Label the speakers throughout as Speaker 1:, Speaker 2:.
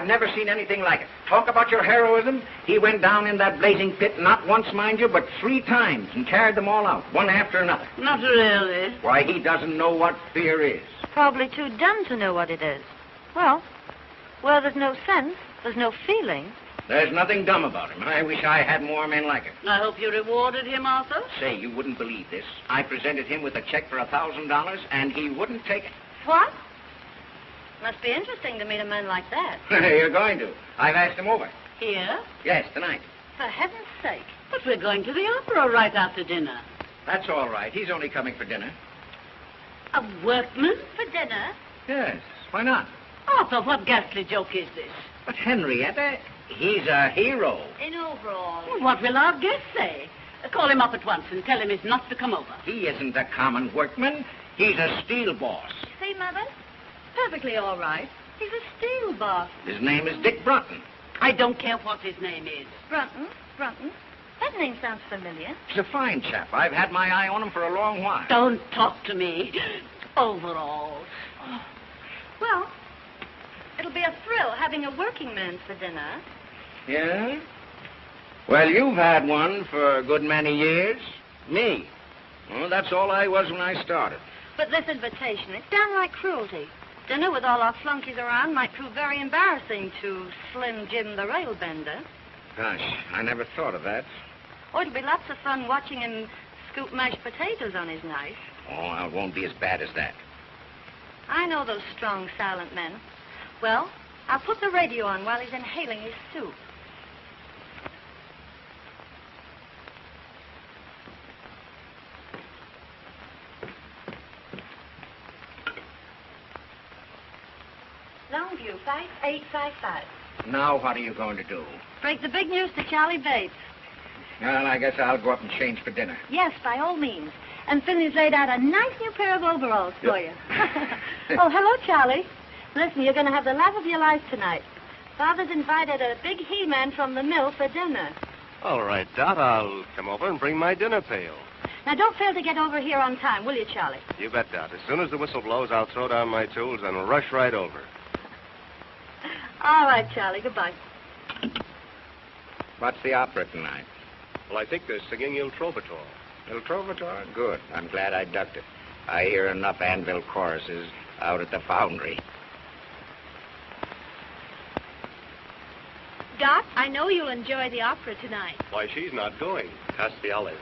Speaker 1: I've never seen anything like it. Talk about your heroism. He went down in that blazing pit not once, mind you, but 3 times and carried them all out, one after another.
Speaker 2: Not really.
Speaker 1: Why, he doesn't know what fear is.
Speaker 3: Probably too dumb to know what it is. Well, there's no sense. There's no feeling.
Speaker 1: There's nothing dumb about him. I wish I had more men like him.
Speaker 2: I hope you rewarded him, Arthur.
Speaker 1: Say, you wouldn't believe this. I presented him with a check for $1,000, and he wouldn't take it.
Speaker 3: What? Must be interesting to meet a man like that.
Speaker 1: You're going to. I've asked him over.
Speaker 2: Here?
Speaker 1: Yes, tonight.
Speaker 3: For heaven's sake.
Speaker 2: But we're going to the opera right after dinner.
Speaker 1: That's all right. He's only coming for dinner.
Speaker 2: A workman?
Speaker 3: For dinner?
Speaker 1: Yes, why not?
Speaker 2: Arthur, what ghastly joke is this?
Speaker 1: But Henrietta, he's a hero.
Speaker 3: In overalls.
Speaker 2: Well, what will our guest say? Call him up at once and tell him he's not to come over.
Speaker 1: He isn't a common workman. He's a steel boss.
Speaker 3: See, Mother? Perfectly all right. He's a steel boss.
Speaker 1: His name is Dick Brunton.
Speaker 2: I don't care what his name is.
Speaker 3: Brunton? That name sounds familiar.
Speaker 1: He's a fine chap. I've had my eye on him for a long while.
Speaker 2: Don't talk to me. Overalls.
Speaker 3: Oh. Well, it'll be a thrill having a working man for dinner.
Speaker 1: Yeah? Well, you've had one for a good many years. Me. Well, that's all I was when I started.
Speaker 3: But this invitation, it's downright cruelty. Dinner with all our flunkies around might prove very embarrassing to Slim Jim the railbender.
Speaker 1: Gosh, I never thought of that.
Speaker 3: Oh, it'll be lots of fun watching him scoop mashed potatoes on his knife.
Speaker 1: Oh, it won't be as bad as that.
Speaker 3: I know those strong, silent men. Well, I'll put the radio on while he's inhaling his soup. Longview, 5855.
Speaker 1: Now what are you going to do?
Speaker 3: Break the big news to Charlie Bates.
Speaker 1: Well, I guess I'll go up and change for dinner.
Speaker 3: Yes, by all means. And Finley's laid out a nice new pair of overalls for you. Oh, hello, Charlie. Listen, you're going to have the laugh of your life tonight. Father's invited a big he-man from the mill for dinner.
Speaker 4: All right, Dot, I'll come over and bring my dinner pail.
Speaker 3: Now, don't fail to get over here on time, will you, Charlie?
Speaker 4: You bet, Dot. As soon as the whistle blows, I'll throw down my tools and rush right over.
Speaker 3: All right, Charlie. Goodbye.
Speaker 1: What's the opera tonight?
Speaker 4: Well, I think they're singing Il Trovatore.
Speaker 1: Il Trovatore? Good. I'm glad I ducked it. I hear enough anvil choruses out at the foundry.
Speaker 3: Doc, I know you'll enjoy the opera tonight.
Speaker 4: Why, she's not going. Pass the olives.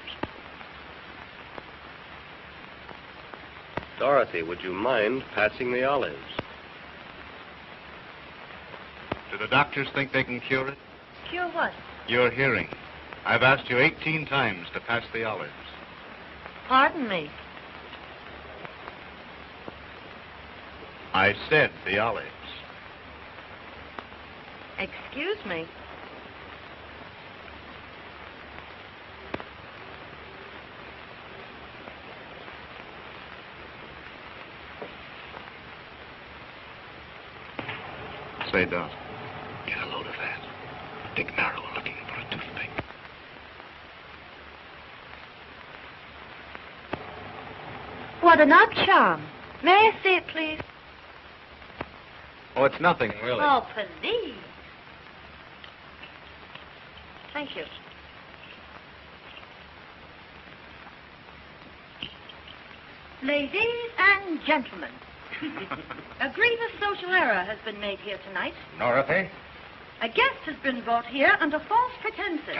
Speaker 4: Dorothy, would you mind passing the olives?
Speaker 5: Do the doctors think they can cure it?
Speaker 3: Cure what?
Speaker 5: Your hearing. I've asked you 18 times to pass the olives.
Speaker 3: Pardon me.
Speaker 5: I said the olives.
Speaker 3: Excuse me.
Speaker 5: Say, Dot.
Speaker 4: Get a load of that. Dick Merrill looking for a toothpick.
Speaker 3: What an odd charm. May I see it, please?
Speaker 5: Oh, it's nothing, really.
Speaker 3: Oh, please. Thank you. Ladies and gentlemen, a grievous social error has been made here tonight.
Speaker 1: Dorothy?
Speaker 3: A guest has been brought here under false pretenses.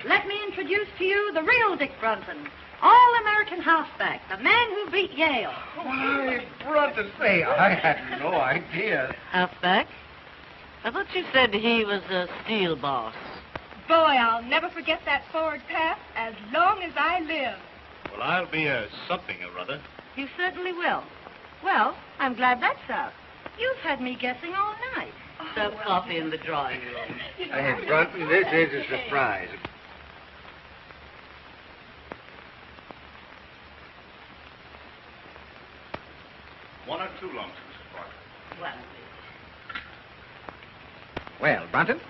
Speaker 3: Let me introduce to you the real Dick Brunton, all-American halfback, the man who beat Yale.
Speaker 1: Why, Brunton, say, I had no idea.
Speaker 2: Halfback? I thought you said he was a steel boss.
Speaker 6: Boy, I'll never forget that forward pass as long as I live.
Speaker 5: Well, I'll be a something or other.
Speaker 3: You certainly will. Well, I'm glad that's out. You've had me guessing all night.
Speaker 2: Serve coffee in the drawing room.
Speaker 1: Hey, Brunton, this is a surprise.
Speaker 5: One or two lumps, Mrs. Parker.
Speaker 2: Well,
Speaker 1: Well, Brunton,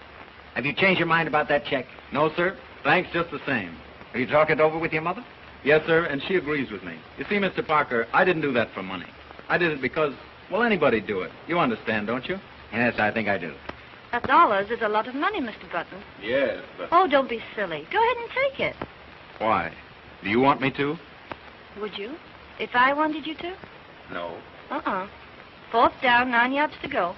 Speaker 1: have you changed your mind about that check?
Speaker 7: No, sir. Thanks just the same.
Speaker 1: Have you talked it over with your mother?
Speaker 7: Yes, sir, and she agrees with me. You see, Mr. Parker, I didn't do that for money. I did it because, well, anybody'd do it. You understand, don't you?
Speaker 1: Yes, I think I do.
Speaker 3: $1 is a lot of money, Mr. Button.
Speaker 7: Yes, but...
Speaker 3: Oh, don't be silly. Go ahead and take it.
Speaker 7: Why? Do you want me to?
Speaker 3: Would you? If I wanted you to?
Speaker 7: No.
Speaker 3: Uh-uh. 4th down, 9 yards to go.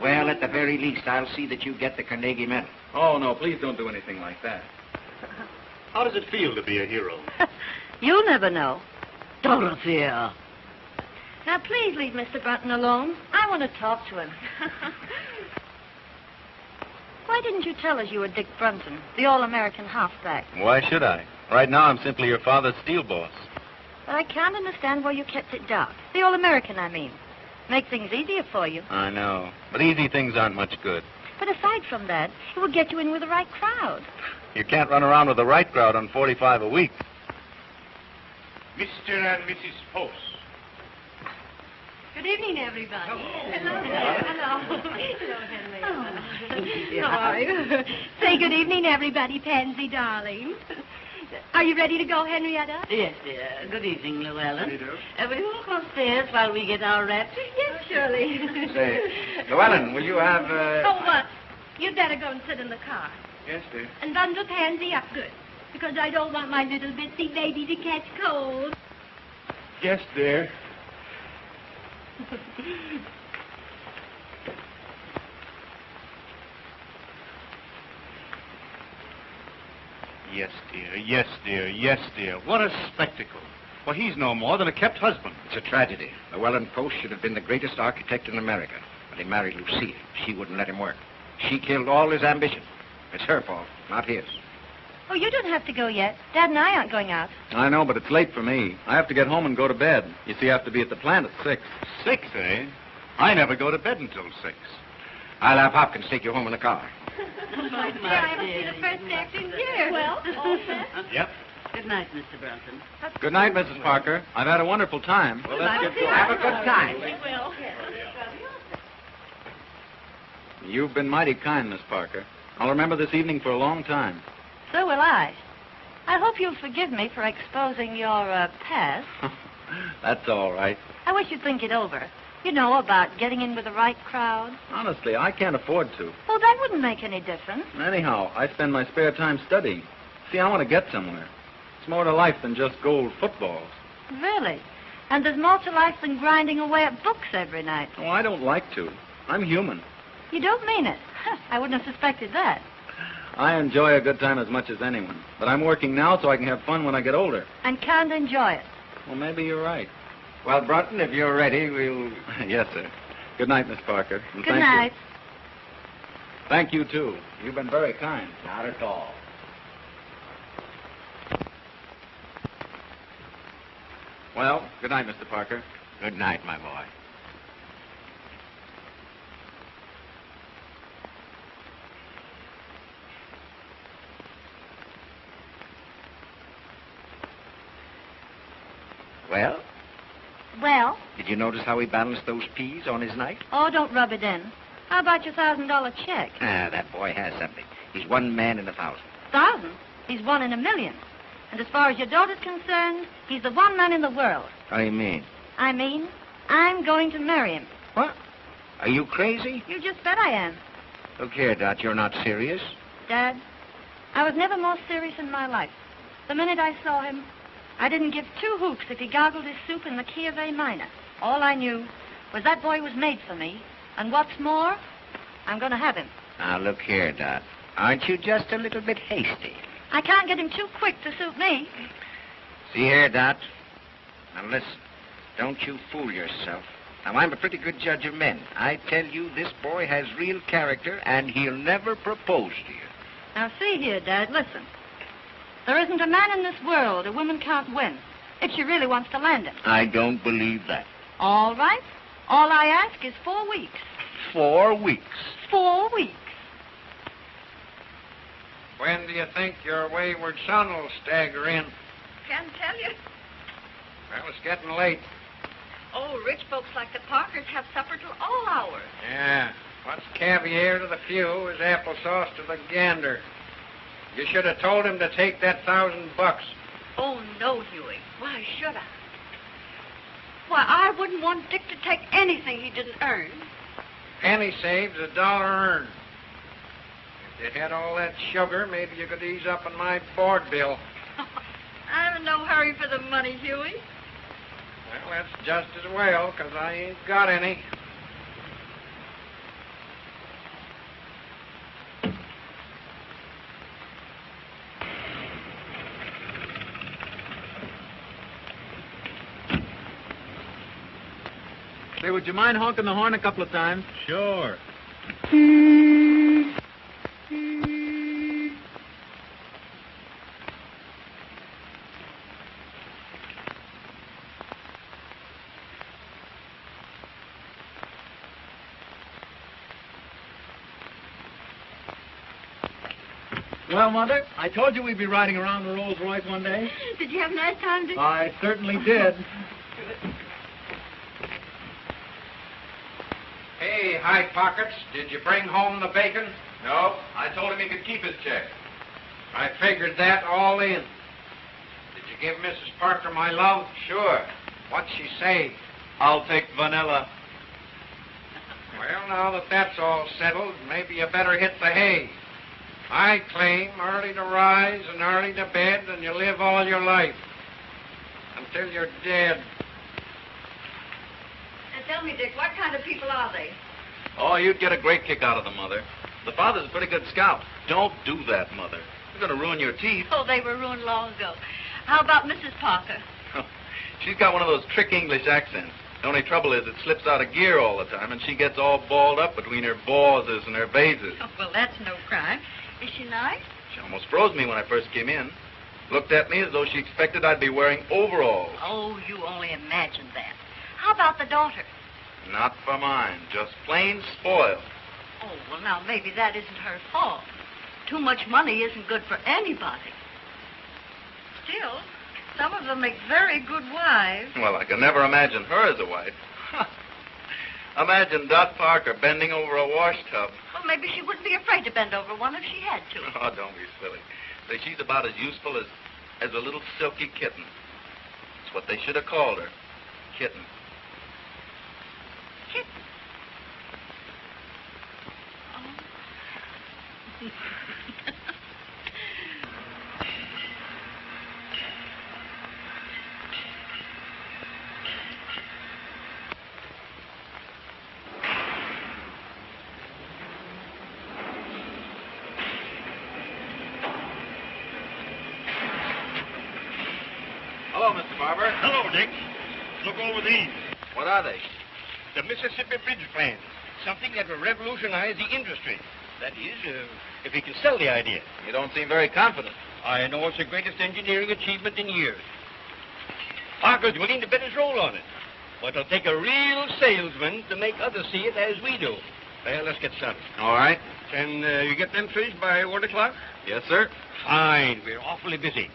Speaker 1: Well, at the very least, I'll see that you get the Carnegie Medal.
Speaker 7: Oh, no, please don't do anything like that.
Speaker 5: How does it feel to be a hero?
Speaker 3: You'll never know.
Speaker 2: Dorothea.
Speaker 3: Now, please leave Mr. Button alone. I want to talk to him. Why didn't you tell us you were Dick Brunson, the All-American halfback?
Speaker 5: Why should I? Right now, I'm simply your father's steel boss.
Speaker 3: But I can't understand why you kept it dark. The All-American, I mean. Make things easier for you.
Speaker 5: I know. But easy things aren't much good.
Speaker 3: But aside from that, it would get you in with the right crowd.
Speaker 5: You can't run around with the right crowd on 45 a week.
Speaker 4: Mr. and Mrs. Post.
Speaker 6: Good evening, everybody.
Speaker 3: Hello. Hello, Henry.
Speaker 6: How are you? Say good evening, everybody, Pansy, darling. Are you ready to go, Henrietta?
Speaker 2: Yes, dear. Good evening, Llewellyn. Will you walk upstairs while we get our wraps?
Speaker 6: Yes, surely.
Speaker 1: Say, Llewellyn, will you have,
Speaker 6: Oh, what? You'd better go and sit in the car.
Speaker 1: Yes, dear.
Speaker 6: And bundle Pansy up good, because I don't want my little bitsy baby to catch cold.
Speaker 4: Yes, dear.
Speaker 5: Yes, dear. Yes, dear. Yes, dear. What a spectacle. Well, he's no more than a kept husband.
Speaker 1: It's a tragedy. Llewellyn Post should have been the greatest architect in America. But he married Lucille. She wouldn't let him work. She killed all his ambition. It's her fault, not his.
Speaker 3: Oh, you don't have to go yet. Dad and I aren't going out.
Speaker 7: I know, but it's late for me. I have to get home and go to bed. You see, I have to be at the plant at 6.
Speaker 5: 6, eh? I never go to bed until 6.
Speaker 1: I'll have Hopkins take you home in the car.
Speaker 6: I haven't seen the first act in years. Well, all set.
Speaker 5: Yep.
Speaker 2: Good night, Mr. Brunson.
Speaker 7: Good night, Mrs. Parker. I've had a wonderful time.
Speaker 1: Well, let's get going. Have a good time.
Speaker 6: Will.
Speaker 7: You've been mighty kind, Miss Parker. I'll remember this evening for a long time.
Speaker 3: So will I. I hope you'll forgive me for exposing your past.
Speaker 7: That's all right.
Speaker 3: I wish you'd think it over. You know, about getting in with the right crowd.
Speaker 7: Honestly, I can't afford to.
Speaker 3: Oh, that wouldn't make any difference.
Speaker 7: Anyhow, I spend my spare time studying. See, I want to get somewhere. It's more to life than just gold footballs.
Speaker 3: Really? And there's more to life than grinding away at books every night.
Speaker 7: Oh, I don't like to. I'm human.
Speaker 3: You don't mean it. I wouldn't have suspected that.
Speaker 7: I enjoy a good time as much as anyone. But I'm working now so I can have fun when I get older.
Speaker 3: And can't enjoy it.
Speaker 7: Well, maybe you're right.
Speaker 1: Well, Brunton, if you're ready, we'll...
Speaker 7: Yes, sir. Good night, Miss Parker. And
Speaker 3: Good
Speaker 7: thank
Speaker 3: night.
Speaker 7: You. Thank you, too. You've been very kind.
Speaker 1: Not at all.
Speaker 7: Well, good night, Mr. Parker.
Speaker 1: Good night, my boy. Well,
Speaker 3: Well,
Speaker 1: did you notice how he balanced those peas on his knife?
Speaker 3: oh, don't rub it in. How about your $1,000 check?
Speaker 1: Ah, that boy has something. He's one man in 1,000.
Speaker 3: 1,000? He's 1 in a million. And as far as your daughter's concerned, he's the one man in the world.
Speaker 1: What do you mean?
Speaker 3: I mean, I'm going to marry him.
Speaker 1: What? Are you crazy?
Speaker 3: You just bet I am.
Speaker 1: Look here, Dot, you're not serious.
Speaker 3: Dad, I was never more serious in my life. The minute I saw him, I didn't give 2 hoots if he gargled his soup in the key of A minor. All I knew was that boy was made for me. And what's more, I'm going to have him.
Speaker 1: Now, look here, Dot. Aren't you just a little bit hasty?
Speaker 3: I can't get him too quick to suit me.
Speaker 1: See here, Dot. Now, listen. Don't you fool yourself. Now, I'm a pretty good judge of men. I tell you, this boy has real character, and he'll never propose to you.
Speaker 3: Now, see here, Dad, listen. There isn't a man in this world a woman can't win if she really wants to land him.
Speaker 1: I don't believe that.
Speaker 3: All right. All I ask is 4 weeks.
Speaker 1: 4 weeks.
Speaker 3: 4 weeks.
Speaker 1: When do you think your wayward son will stagger in?
Speaker 6: Can't tell you.
Speaker 1: Well, it's getting late.
Speaker 6: Oh, rich folks like the Parkers have supper till all hours.
Speaker 1: Yeah. What's caviar to the few is applesauce to the gander. You should have told him to take that $1,000.
Speaker 6: Oh, no, Huey. Why should I? Why, I wouldn't want Dick to take anything he didn't earn.
Speaker 1: Penny saved, a dollar earned. If you had all that sugar, maybe you could ease up on my board bill.
Speaker 8: I'm in no hurry for the money, Huey.
Speaker 1: Well, that's just as well, 'cause I ain't got any.
Speaker 7: Say, would you mind honking the horn a couple of times?
Speaker 5: Sure.
Speaker 7: Well, Mother, I told you we'd be riding around the Rolls Royce one day.
Speaker 6: Did you have a nice time, Dick?
Speaker 7: I certainly did.
Speaker 1: Hey, High Pockets, did you bring home the bacon?
Speaker 7: No, I told him he could keep his check.
Speaker 1: I figured that all in. Did you give Mrs. Parker my love?
Speaker 7: Sure.
Speaker 1: What'd she say?
Speaker 7: I'll take vanilla.
Speaker 1: Well, now that that's all settled, maybe you better hit the hay. I claim early to rise and early to bed, and you live all your life. Until you're dead.
Speaker 8: And tell me, Dick, what kind of people are they?
Speaker 7: Oh, you'd get a great kick out of them, Mother. The father's a pretty good scout. Don't do that, Mother. You're going to ruin your teeth.
Speaker 8: Oh, they were ruined long ago. How about Mrs. Parker?
Speaker 7: She's got one of those trick English accents. The only trouble is it slips out of gear all the time, and she gets all balled up between her bawses and her bases.
Speaker 8: Oh, well, that's no crime. Is she nice?
Speaker 7: She almost froze me when I first came in. Looked at me as though she expected I'd be wearing overalls.
Speaker 8: Oh, you only imagine that. How about the daughter?
Speaker 7: Not for mine. Just plain spoiled.
Speaker 8: Oh, well, now, maybe that isn't her fault. Too much money isn't good for anybody. Still, some of them make very good wives.
Speaker 7: Well, I can never imagine her as a wife. Imagine Dot Parker bending over a wash tub.
Speaker 8: Well, maybe she wouldn't be afraid to bend over one if she had to.
Speaker 7: Oh, don't be silly. Say, she's about as useful as a little silky kitten. That's what they should have called her. Kitten.
Speaker 8: Kitten. Oh.
Speaker 7: Hello, Mr. Barber.
Speaker 4: Hello, Dick. Look over these.
Speaker 7: What are they?
Speaker 4: The Mississippi Bridge plans. Something that will revolutionize the industry. That is, if he can sell the idea.
Speaker 7: You don't seem very confident.
Speaker 4: I know it's the greatest engineering achievement in years. Parker's willing to bet his roll on it. But it'll take a real salesman to make others see it as we do. Well, let's get started.
Speaker 7: All right.
Speaker 4: Can you get them finished by 1 o'clock?
Speaker 7: Yes, sir.
Speaker 4: Fine. We're awfully busy.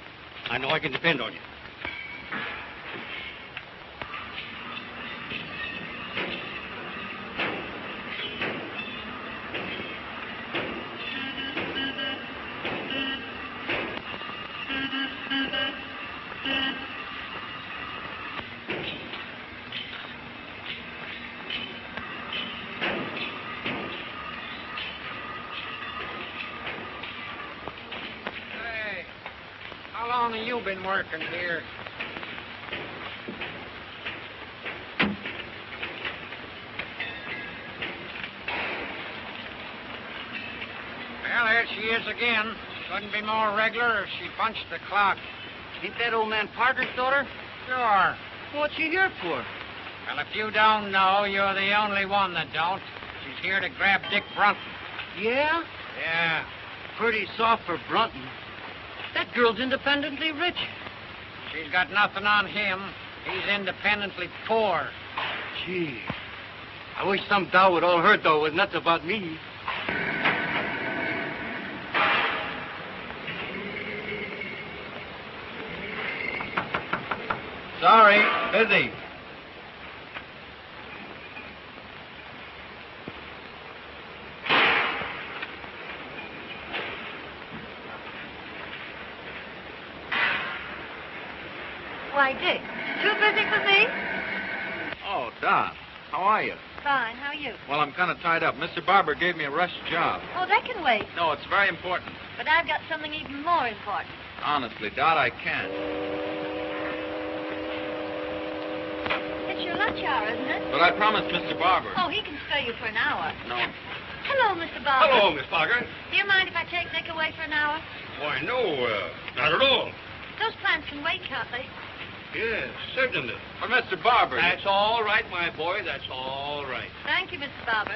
Speaker 4: I know I can depend on you.
Speaker 1: Hey, how long have you been working here? Well, there she is again. Couldn't be more regular if she punched the clock.
Speaker 2: Ain't that old man Parker's daughter?
Speaker 1: Sure.
Speaker 2: What's she here for?
Speaker 1: Well, if you don't know, you're the only one that don't. She's here to grab Dick Brunton.
Speaker 2: Yeah?
Speaker 1: Yeah.
Speaker 2: Pretty soft for Brunton. That girl's independently rich.
Speaker 1: She's got nothing on him. He's independently poor.
Speaker 2: Gee. I wish some dow would all her dough was nuts about me.
Speaker 7: Sorry, busy.
Speaker 8: Why, Dick, too busy for me?
Speaker 7: Oh, Dot, how are you?
Speaker 3: Fine. How are you?
Speaker 7: Well, I'm kind of tied up. Mr. Barber gave me a rush job.
Speaker 3: Oh, that can wait.
Speaker 7: No, it's very important.
Speaker 3: But I've got something even more important.
Speaker 7: Honestly, Dot, I can't.
Speaker 3: It's your lunch hour, isn't it?
Speaker 7: But I promised Mr. Barber.
Speaker 3: Oh, he can spare you for an hour.
Speaker 7: No.
Speaker 3: Hello, Mr. Barber.
Speaker 4: Hello, Miss Parker.
Speaker 3: Do you mind if I take Nick away for an hour?
Speaker 4: Why, no, not at all.
Speaker 3: Those plants can wait, can't they?
Speaker 4: Yes, certainly.
Speaker 7: But Mr. Barber...
Speaker 4: That's all right, my boy. That's all right.
Speaker 3: Thank you, Mr. Barber.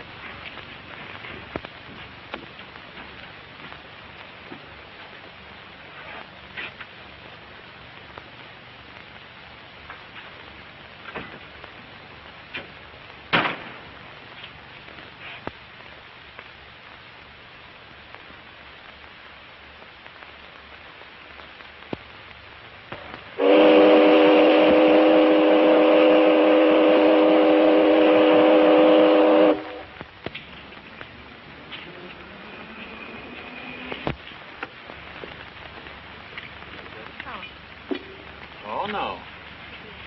Speaker 7: Oh, no.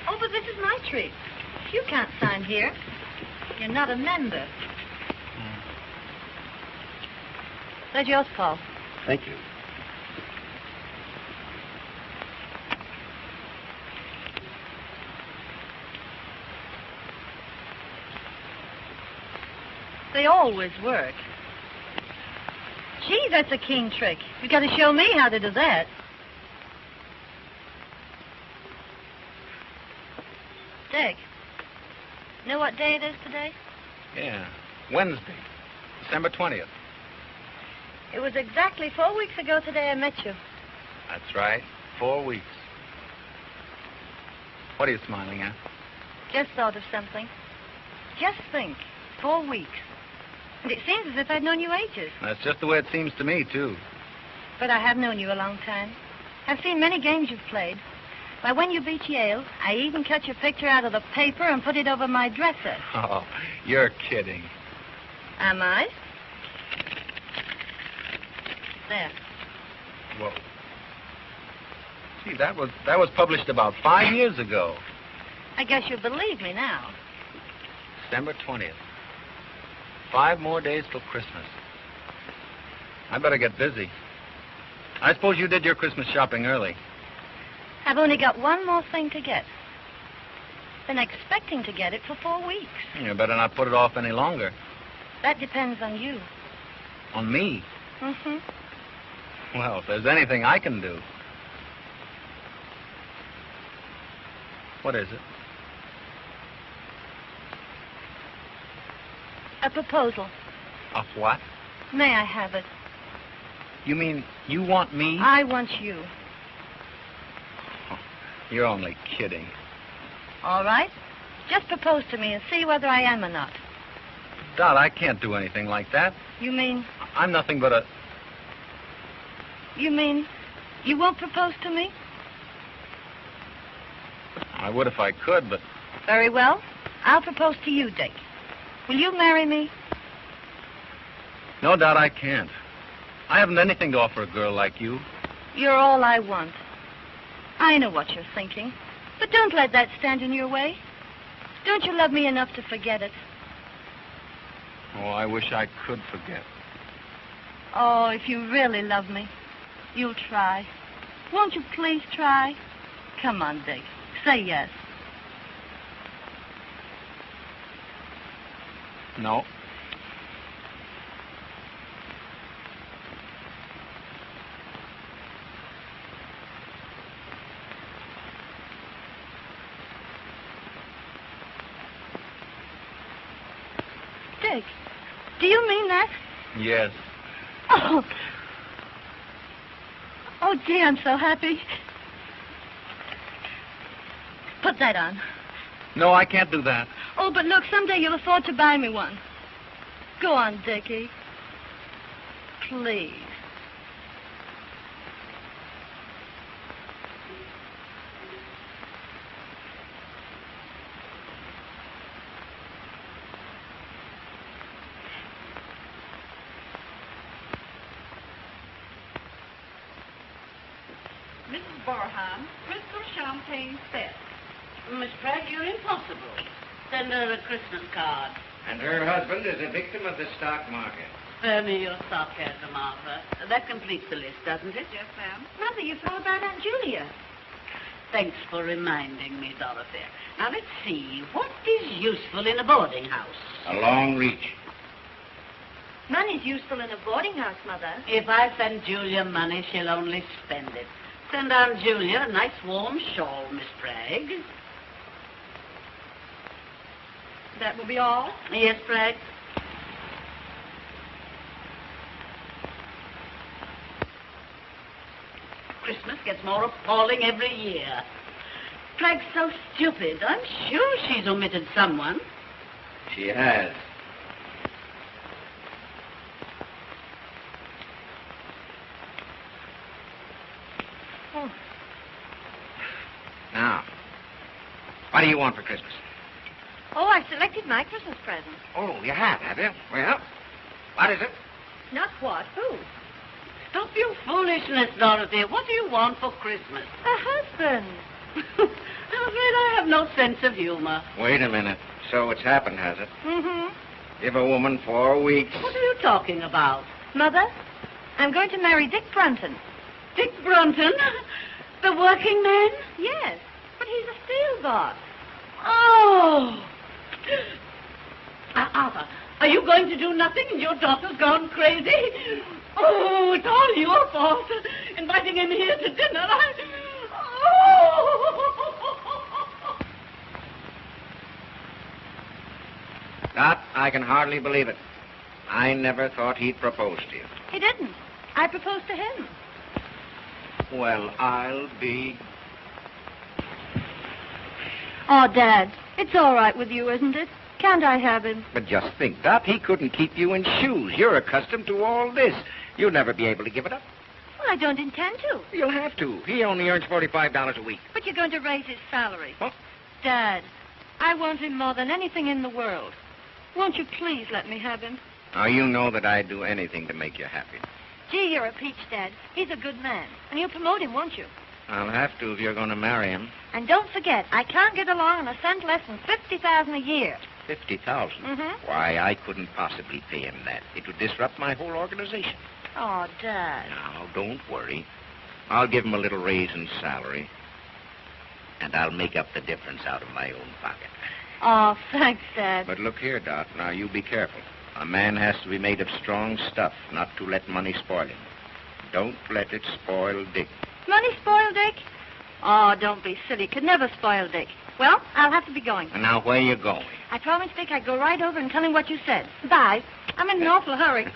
Speaker 3: Oh, but this is my tree. You can't sign here. You're not a member. There's yours, Paul.
Speaker 1: Thank you.
Speaker 3: They always work. Gee, that's a keen trick. You got to show me how to do that. Dick, know what day it is today?
Speaker 1: Yeah. Wednesday, December 20th.
Speaker 3: It was exactly 4 weeks ago today I met you.
Speaker 1: That's right. 4 weeks. What are you smiling at?
Speaker 3: Just thought of something. Just think, 4 weeks. And it seems as if I'd known you ages.
Speaker 1: That's just the way it seems to me, too.
Speaker 3: But I have known you a long time. I've seen many games you've played. Why, when you beat Yale, I even cut your picture out of the paper and put it over my dresser.
Speaker 1: Oh, you're kidding.
Speaker 3: Am I? There.
Speaker 1: Well, gee, that was published about 5 years ago.
Speaker 3: I guess you believe me now.
Speaker 1: December 20th. 5 more days till Christmas. I better get busy. I suppose you did your Christmas shopping early.
Speaker 3: I've only got one more thing to get. Been expecting to get it for 4 weeks.
Speaker 1: You better not put it off any longer.
Speaker 3: That depends on you.
Speaker 1: On me?
Speaker 3: Mm-hmm.
Speaker 1: Well, if there's anything I can do. What is it?
Speaker 3: A proposal.
Speaker 1: A what?
Speaker 3: May I have it?
Speaker 1: You mean you want me?
Speaker 3: I want you.
Speaker 1: You're only kidding.
Speaker 3: All right. Just propose to me and see whether I am or not.
Speaker 1: Dot, I can't do anything like that.
Speaker 3: You mean...
Speaker 1: I'm nothing but a...
Speaker 3: You mean you won't propose to me?
Speaker 1: I would if I could, but...
Speaker 3: Very well. I'll propose to you, Dick. Will you marry me?
Speaker 1: No, Dot, I can't. I haven't anything to offer a girl like you.
Speaker 3: You're all I want. I know what you're thinking. But don't let that stand in your way. Don't you love me enough to forget it?
Speaker 1: Oh, I wish I could forget.
Speaker 3: Oh, if you really love me, you'll try. Won't you please try? Come on, Dick. Say yes.
Speaker 1: No.
Speaker 3: Dick, do you mean that?
Speaker 1: Yes.
Speaker 3: Oh. Oh, gee, I'm so happy. Put that on.
Speaker 1: No, I can't do that.
Speaker 3: Oh, but look, someday you'll afford to buy me one. Go on, Dickie. Please.
Speaker 8: Mrs. Barham, crystal champagne set.
Speaker 2: Miss Pratt, you're impossible. Send her a Christmas card.
Speaker 1: And her husband is a victim of the stock market.
Speaker 2: Spare me your sarcasm, Arthur. That completes the list, doesn't it?
Speaker 6: Yes, ma'am. Mother, you forgot about Aunt Julia.
Speaker 2: Thanks for reminding me, Dorothy. Now, let's see. What is useful in a boarding house?
Speaker 1: A long reach.
Speaker 3: Money's useful in a boarding house, Mother.
Speaker 2: If I send Julia money, she'll only spend it. Send Aunt Julia a nice warm shawl, Miss Bragg.
Speaker 6: That will be all?
Speaker 2: Yes, Bragg? Christmas gets more appalling every year. Bragg's so stupid. I'm sure she's omitted someone.
Speaker 1: She has.
Speaker 3: Oh.
Speaker 1: Now, what do you want for Christmas?
Speaker 3: Oh, I selected my Christmas present.
Speaker 1: Oh, you have you? Well, what is it?
Speaker 3: Not what? Who?
Speaker 2: Stop your foolishness, Dorothy. What do you want for Christmas?
Speaker 3: A husband.
Speaker 2: I'm afraid I have no sense of humor.
Speaker 1: Wait a minute. So it's happened, has it?
Speaker 3: Mm-hmm.
Speaker 1: Give a woman 4 weeks.
Speaker 2: What are you talking about?
Speaker 3: Mother, I'm going to marry Dick Brunton.
Speaker 2: Dick Brunton? The working man?
Speaker 3: Yes, but he's a steel boss.
Speaker 2: Oh! Arthur, are you going to do nothing and your daughter's gone crazy? Oh, it's all your fault. Inviting him here to dinner.
Speaker 1: Dot, I can hardly believe it. I never thought he'd propose to you.
Speaker 3: He didn't. I proposed to him.
Speaker 1: Well, I'll be...
Speaker 3: Oh, Dad, it's all right with you, isn't it? Can't I have him?
Speaker 1: But just think, Dot, he couldn't keep you in shoes. You're accustomed to all this. You'll never be able to give it up.
Speaker 3: Well, I don't intend to.
Speaker 1: You'll have to. He only earns $45 a week.
Speaker 3: But you're going to raise his salary.
Speaker 1: What?
Speaker 3: Dad, I want him more than anything in the world. Won't you please let me have him?
Speaker 1: Now, you know that I'd do anything to make you happy.
Speaker 3: Gee, you're a peach, Dad. He's a good man. And you'll promote him, won't you?
Speaker 1: I'll have to if you're going to marry him.
Speaker 3: And don't forget, I can't get along on a cent less than $50,000 a year.
Speaker 1: $50,000?
Speaker 3: Mm-hmm.
Speaker 1: Why, I couldn't possibly pay him that. It would disrupt my whole organization.
Speaker 3: Oh, Dad.
Speaker 1: Now, don't worry. I'll give him a little raise in salary. And I'll make up the difference out of my own pocket.
Speaker 3: Oh, thanks, Dad.
Speaker 1: But look here, Dot. Now, you be careful. A man has to be made of strong stuff, not to let money spoil him. Don't let it spoil Dick.
Speaker 3: Money spoil Dick? Oh, don't be silly. Could never spoil Dick. Well, I'll have to be going.
Speaker 1: And now, where you going?
Speaker 3: I promised Dick I'd go right over and tell him what you said. Bye. I'm in an awful hurry.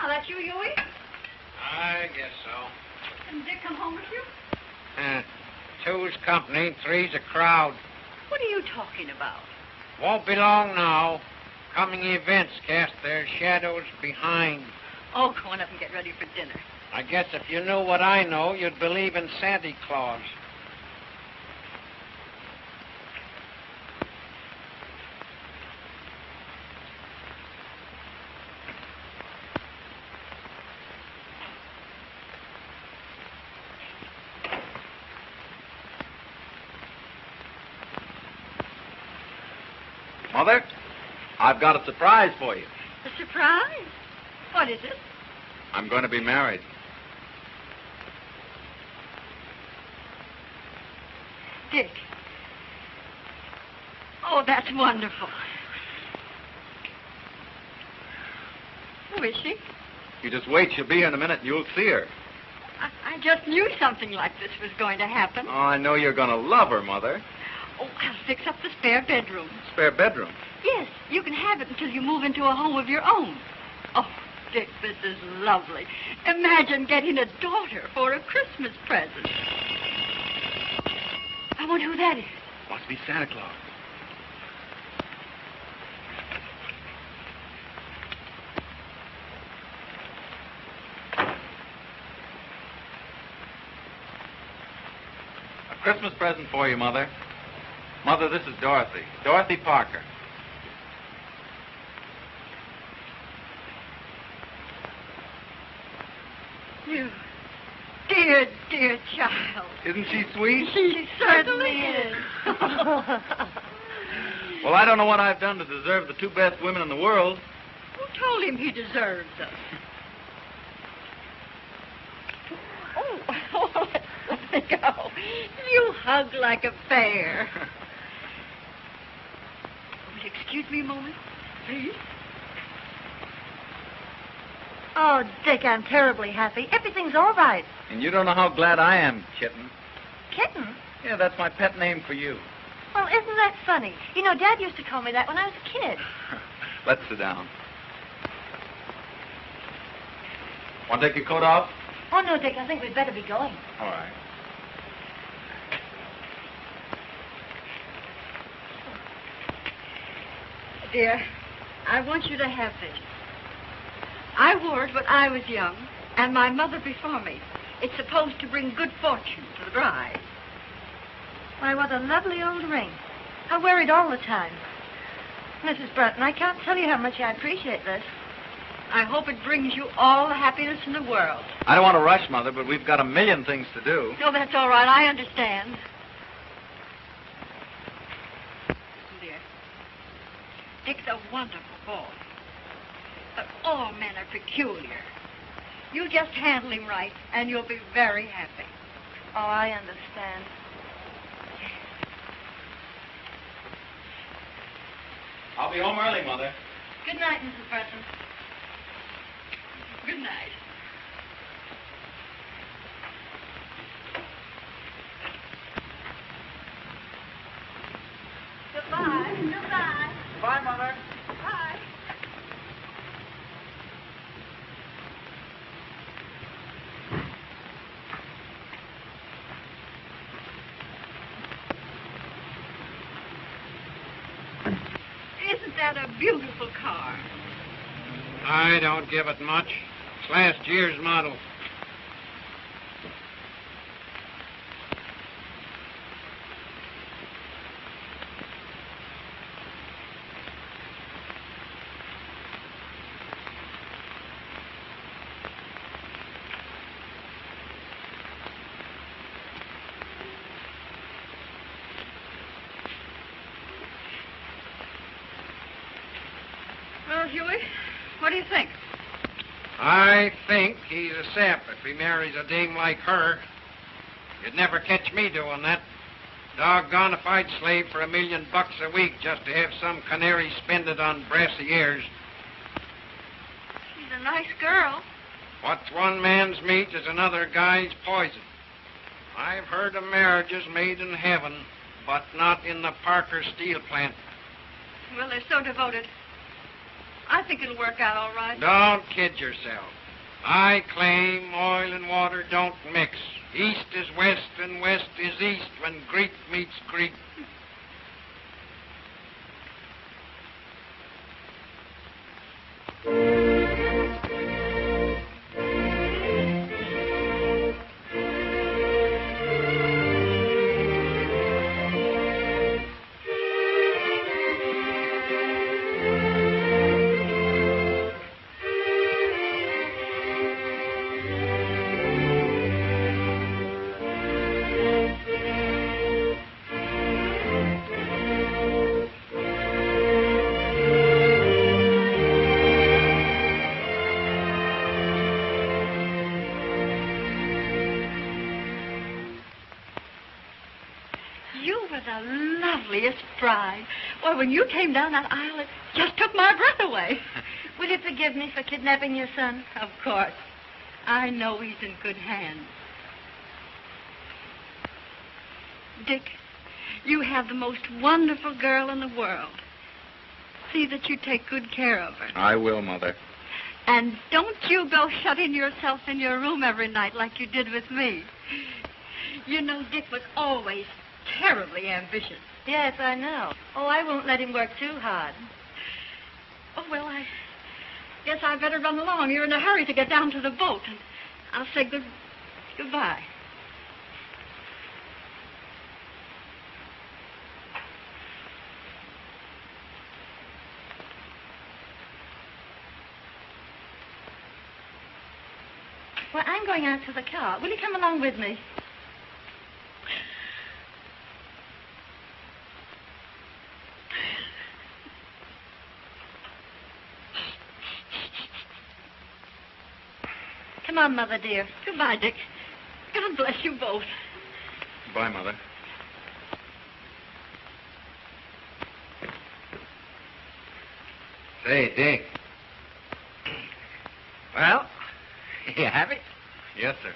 Speaker 8: Oh, that's you, Huey?
Speaker 1: I guess so.
Speaker 8: Didn't Dick come home with you?
Speaker 1: Two's company, three's a crowd.
Speaker 8: What are you talking about?
Speaker 1: Won't be long now. Coming events cast their shadows behind.
Speaker 8: Oh, go on up and get ready for dinner.
Speaker 1: I guess if you knew what I know, you'd believe in Santa Claus.
Speaker 7: Mother, I've got a surprise for you.
Speaker 8: A surprise? What is it?
Speaker 7: I'm going to be married.
Speaker 8: Dick. Oh, that's wonderful. Who is she?
Speaker 7: You just wait. She'll be here in a minute and you'll see her.
Speaker 8: I just knew something like this was going to happen.
Speaker 7: Oh, I know you're going to love her, Mother.
Speaker 8: Oh, I'll fix up the spare bedroom.
Speaker 7: Spare bedroom.
Speaker 8: Yes, you can have it until you move into a home of your own. Oh, Dick, this is lovely. Imagine getting a daughter for a Christmas present. I wonder who that is.
Speaker 7: Must be Santa Claus. A Christmas present for you, Mother. Mother, this is Dorothy. Dorothy Parker.
Speaker 8: You dear, dear child.
Speaker 7: Isn't she sweet?
Speaker 8: She certainly is.
Speaker 7: Well, I don't know what I've done to deserve the two best women in the world.
Speaker 8: Who told him he deserves us? Oh, let me go. You hug like a bear. Will you excuse me a moment, please?
Speaker 3: Oh, Dick, I'm terribly happy. Everything's all right.
Speaker 7: And you don't know how glad I am, Kitten.
Speaker 3: Kitten?
Speaker 7: Yeah, that's my pet name for you.
Speaker 3: Well, isn't that funny? You know, Dad used to call me that when I was a kid.
Speaker 7: Let's sit down. Want to take your coat off?
Speaker 3: Oh, no, Dick, I think we'd better be going.
Speaker 7: All right.
Speaker 8: Dear, I want you to have this. I wore it when I was young, and my mother before me. It's supposed to bring good fortune to the bride.
Speaker 3: Why, what a lovely old ring. I wear it all the time. Mrs. Bretton, I can't tell you how much I appreciate this.
Speaker 8: I hope it brings you all the happiness in the world.
Speaker 7: I don't want to rush, Mother, but we've got a million things to do.
Speaker 8: No, that's all right. I understand. Listen, dear. Dick's a wonderful boy. But all men are peculiar. You just handle him right, and you'll be very happy.
Speaker 3: Oh, I understand.
Speaker 7: I'll be home early, Mother.
Speaker 3: Good night, Mrs. Bretton.
Speaker 8: Good night.
Speaker 3: Goodbye. Goodbye.
Speaker 7: Bye, Mother.
Speaker 3: Bye.
Speaker 8: Isn't that a beautiful car?
Speaker 4: I don't give it much. It's last year's model.
Speaker 8: Well, Huey, what do you think?
Speaker 4: I think he's a sap if he marries a dame like her. You'd never catch me doing that. Doggone if I'd slave for $1 million a week just to have some canary spend it on brassy ears.
Speaker 8: She's a nice girl.
Speaker 4: What's one man's meat is another guy's poison. I've heard of marriages made in heaven, but not in the Parker steel plant.
Speaker 8: Well, they're so devoted. I think it'll work out all right.
Speaker 4: Don't kid yourself. I claim oil and water don't mix. East is west and west is east when Greek meets Greek.
Speaker 8: Bride. Well, when you came down that aisle, it just took my breath away.
Speaker 3: Will you forgive me for kidnapping your son?
Speaker 8: Of course. I know he's in good hands. Dick, you have the most wonderful girl in the world. See that you take good care of her.
Speaker 7: I will, Mother.
Speaker 8: And don't you go shutting yourself in your room every night like you did with me. You know, Dick was always terribly ambitious.
Speaker 3: Yes, I know. Oh, I won't let him work too hard.
Speaker 8: Oh, well, I guess I better run along. You're in a hurry to get down to the boat. And I'll say goodbye.
Speaker 3: Well, I'm going out to the car. Will you come along with me? Come on, Mother, dear.
Speaker 8: Goodbye, Dick. God bless you both.
Speaker 7: Bye, Mother.
Speaker 1: Say, Dick. Well, you have it?
Speaker 7: Yes, sir.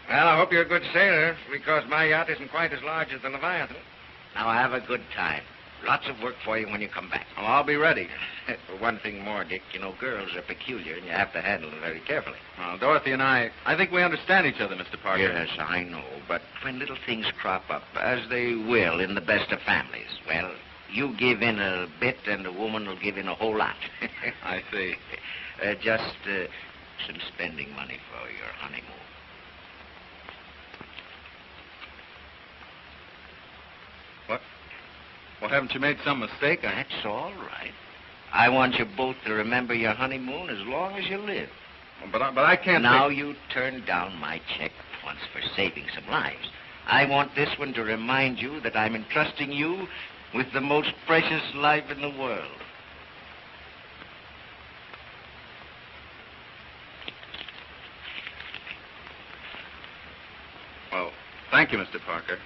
Speaker 1: Well, I hope you're a good sailor, because my yacht isn't quite as large as the Leviathan. Now, have a good time. Lots of work for you when you come back.
Speaker 7: Well, I'll be ready.
Speaker 1: For one thing more, Dick, you know, girls are peculiar, and you have to handle them very carefully.
Speaker 7: Well, Dorothy and I think we understand each other, Mr. Parker.
Speaker 1: Yes, I know, but when little things crop up, as they will in the best of families, well, you give in a bit, and the woman will give in a whole lot.
Speaker 7: I see.
Speaker 1: Just some spending money for your honeymoon.
Speaker 7: What? Well, haven't you made some mistake?
Speaker 1: That's all right. I want you both to remember your honeymoon as long as you live.
Speaker 7: But I can't...
Speaker 1: Now you turned down my check once for saving some lives. I want this one to remind you that I'm entrusting you with the most precious life in the world.
Speaker 7: Well, thank you, Mr. Parker.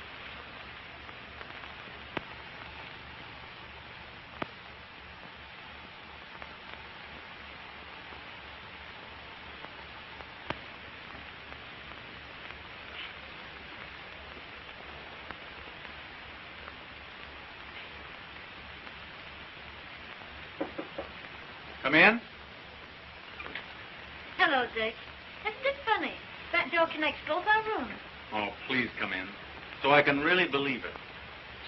Speaker 7: Come in.
Speaker 3: Hello, Dick. Isn't it funny? That door connects both our rooms.
Speaker 7: Oh, please come in, so I can really believe it.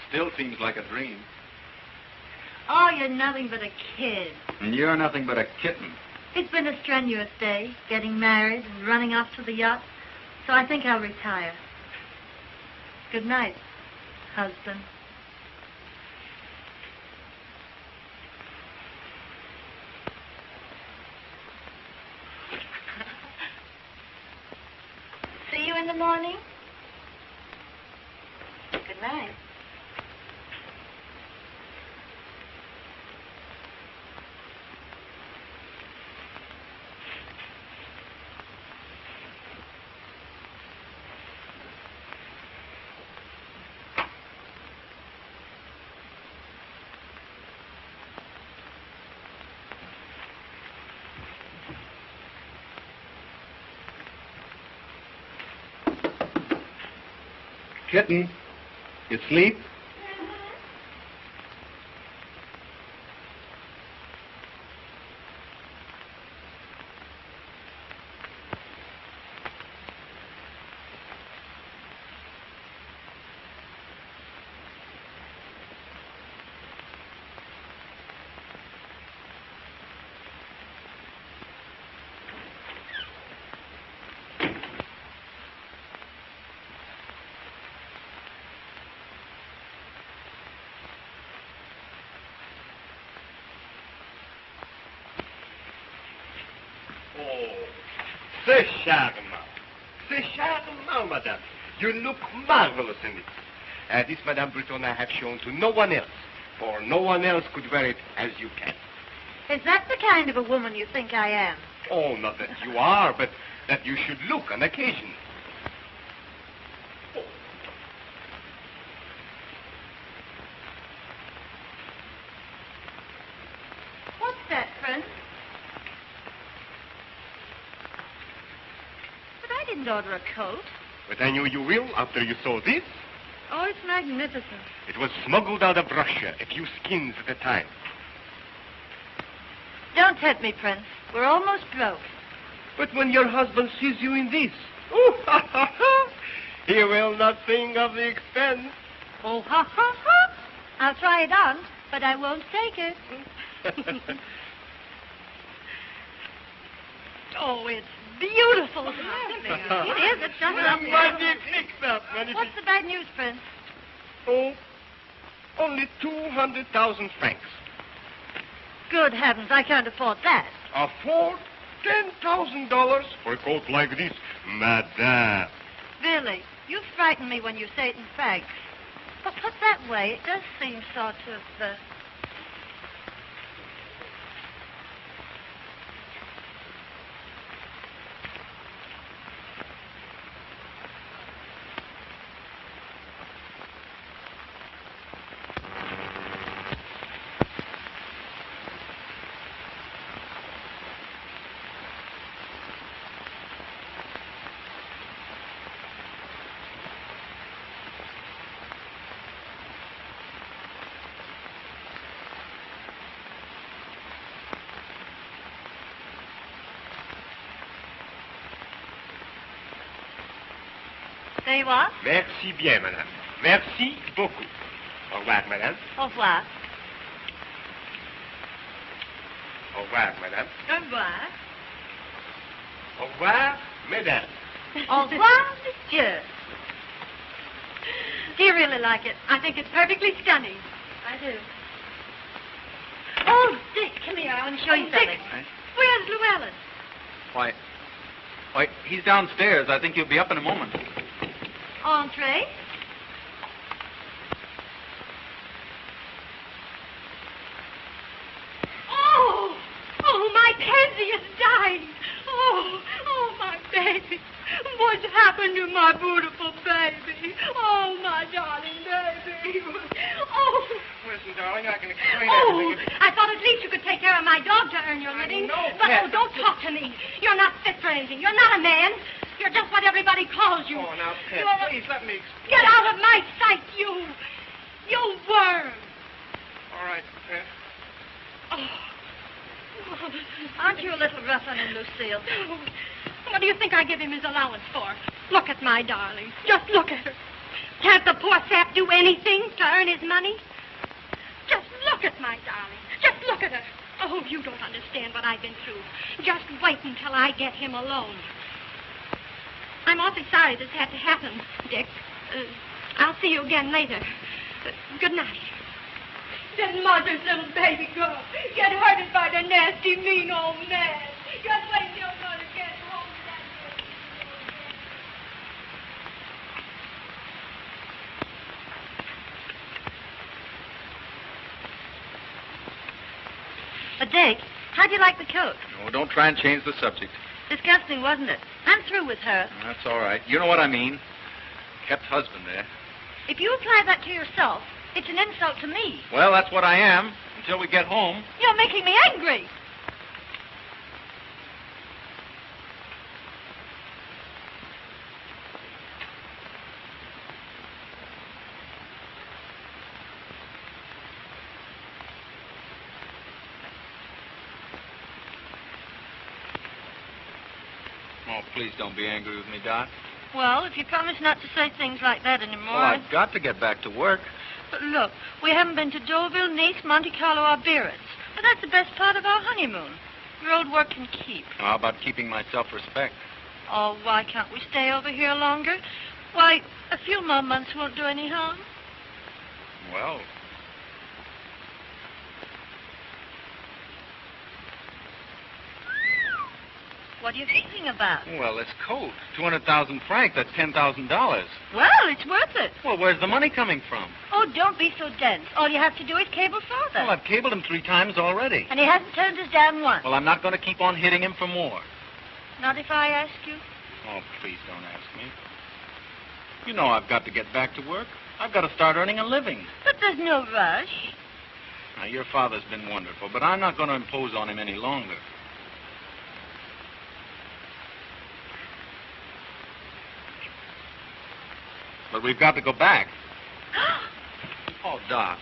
Speaker 7: Still seems like a dream.
Speaker 3: Oh, you're nothing but a kid.
Speaker 7: And you're nothing but a kitten.
Speaker 3: It's been a strenuous day, getting married and running off to the yacht. So I think I'll retire. Good night, husband. See you in the morning. Good night.
Speaker 5: Kitten, you sleep?
Speaker 9: C'est charmant. C'est charmant, madame. You look marvelous in it. This, Madame Breton, I have shown to no one else, for no one else could wear it as you can.
Speaker 3: Is that the kind of a woman you think I am?
Speaker 9: Oh, not that you are, but that you should look on occasion. Oh.
Speaker 3: What's that, Prince? But I didn't order a coat.
Speaker 9: But I knew you will after you saw this.
Speaker 3: Oh, it's magnificent.
Speaker 9: It was smuggled out of Russia, a few skins at a time.
Speaker 3: Don't tempt me, Prince. We're almost broke.
Speaker 9: But when your husband sees you in this, oh, ha, ha, ha, he will not think of the expense.
Speaker 3: Oh, ha, ha, ha. I'll try it on, but I won't take it.
Speaker 8: Oh, it's beautiful.
Speaker 3: It is. It's just What's the bad news, Prince?
Speaker 9: Oh, only 200,000 francs.
Speaker 3: Good heavens, I can't afford that.
Speaker 9: Afford? $10,000 for a coat like this? Madame.
Speaker 8: Billy, you frighten me when you say it in fact. But put that way, it does seem sort of, Say what?
Speaker 9: Merci bien, madame. Merci beaucoup. Au revoir, madame.
Speaker 8: Au revoir.
Speaker 9: Au revoir, madame.
Speaker 8: Au revoir.
Speaker 9: Au revoir, mesdames.
Speaker 8: Au revoir, monsieur. Do you really like it? I think it's perfectly stunning. I do. Oh, Dick, come here. I want to show you something.
Speaker 7: Dick.
Speaker 8: Where's Llewellyn?
Speaker 7: Why, he's downstairs. I think he'll be up in a moment.
Speaker 8: Entree? Oh, my Pansy is dying. Oh, my baby. What's happened to my beautiful baby? Oh, my darling baby. Oh.
Speaker 9: Listen, darling, I can explain
Speaker 8: Oh,
Speaker 9: everything.
Speaker 8: I thought at least you could take care of my dog to earn your living.
Speaker 9: know,
Speaker 8: But,
Speaker 9: Pet.
Speaker 8: oh, don't talk to me. You're not fit for anything. You're not a man. You're just what everybody calls you.
Speaker 9: Oh, now, Pet,
Speaker 8: You're-
Speaker 9: please let me explain.
Speaker 8: Get out of my sight, you worm.
Speaker 9: All right, Pet.
Speaker 8: Oh. Aren't you a little rough on him, Lucille? What do you think I give him his allowance for? Look at my darling. Just look at her. Can't the poor sap do anything to earn his money? Just look at my darling. Just look at her. Oh, you don't understand what I've been through. Just wait until I get him alone. I'm awfully sorry this had to happen, Dick. I'll see you again later. Good night. Did mother's little baby girl get hurted by the nasty, mean old man? Just wait till mother gets home. Dick, how'd you like the coat?
Speaker 7: No, don't try and change the subject.
Speaker 8: Disgusting, wasn't it? I'm through with her.
Speaker 7: That's all right. You know what I mean. Kept husband there.
Speaker 8: If you apply that to yourself, it's an insult to me.
Speaker 7: Well, that's what I am until we get home.
Speaker 8: You're making me angry.
Speaker 7: Oh, please don't be angry with me, Doc.
Speaker 8: Well, if you promise not to say things like that anymore.
Speaker 7: Well, I've got to get back to work.
Speaker 8: But look, we haven't been to Deauville, Nice, Monte Carlo, or Biarritz. But that's the best part of our honeymoon. Your old work can keep.
Speaker 7: How about keeping my self-respect?
Speaker 8: Oh, why can't we stay over here longer? Why, a few more months won't do any harm.
Speaker 7: Well,
Speaker 8: What are you thinking about?
Speaker 7: well, this coat. 200,000 francs, that's $10,000.
Speaker 8: Well, it's worth it.
Speaker 7: Well, where's the money coming from?
Speaker 8: Oh, don't be so dense. All you have to do is cable Father.
Speaker 7: Well, I've cabled him 3 times already.
Speaker 8: And he hasn't turned us down once.
Speaker 7: Well, I'm not going to keep on hitting him for more.
Speaker 8: Not if I ask you.
Speaker 7: Oh, please don't ask me. You know I've got to get back to work. I've got to start earning a living.
Speaker 8: But there's no rush.
Speaker 7: Now, your father's been wonderful, but I'm not going to impose on him any longer. But we've got to go back. Oh, Doc,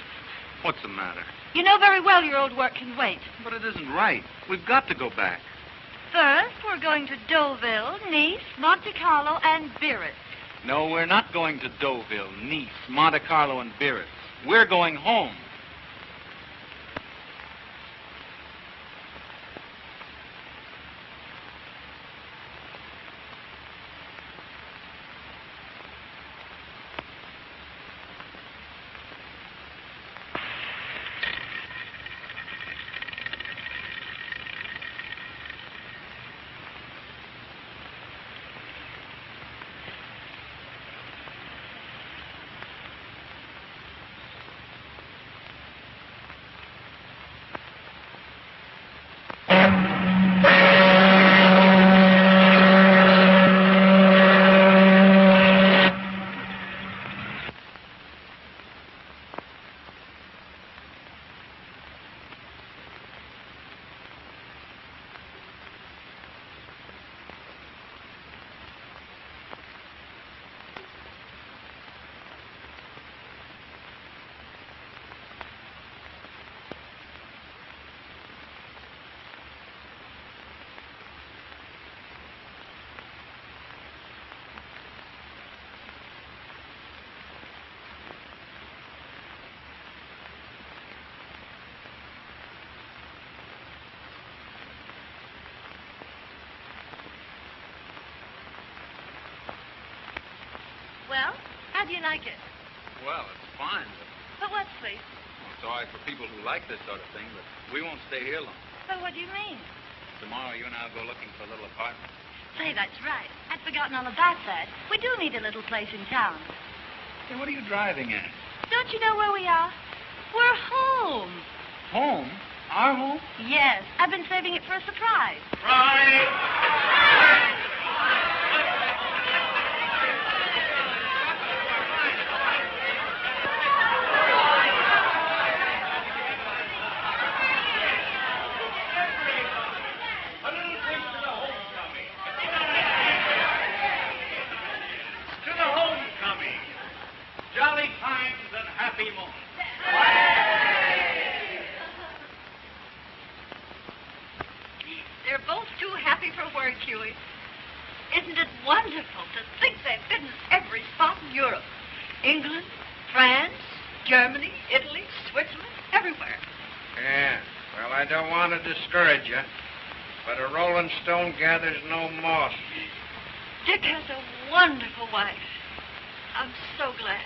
Speaker 7: what's the matter?
Speaker 8: You know very well your old work can wait.
Speaker 7: But it isn't right. We've got to go back.
Speaker 8: First, we're going to Deauville, Nice, Monte Carlo, and Biarritz.
Speaker 7: No, we're not going to Deauville, Nice, Monte Carlo, and Biarritz. We're going home.
Speaker 3: do you like it?
Speaker 7: Well, it's fine.
Speaker 3: But what, please?
Speaker 7: It's all right for people who like this sort of thing, but we won't stay here long.
Speaker 3: But what do you mean?
Speaker 7: Tomorrow, you and I will go looking for a little apartment.
Speaker 3: Say, that's right. I'd forgotten all about that. We do need a little place in town.
Speaker 7: Hey, what are you driving at?
Speaker 3: Don't you know where we are? We're home.
Speaker 7: Home? Our home?
Speaker 3: Yes. I've been saving it for a surprise.
Speaker 5: To the homecoming. Jolly times and happy moments.
Speaker 8: They're both too happy for words, Huey. Isn't it wonderful to think they've been in every spot in Europe? England, France, Germany, Italy, Switzerland, everywhere.
Speaker 4: Yeah, well, I don't want to discourage you, but a rolling stone gathers no moss.
Speaker 8: Dick has a wonderful wife. I'm so glad.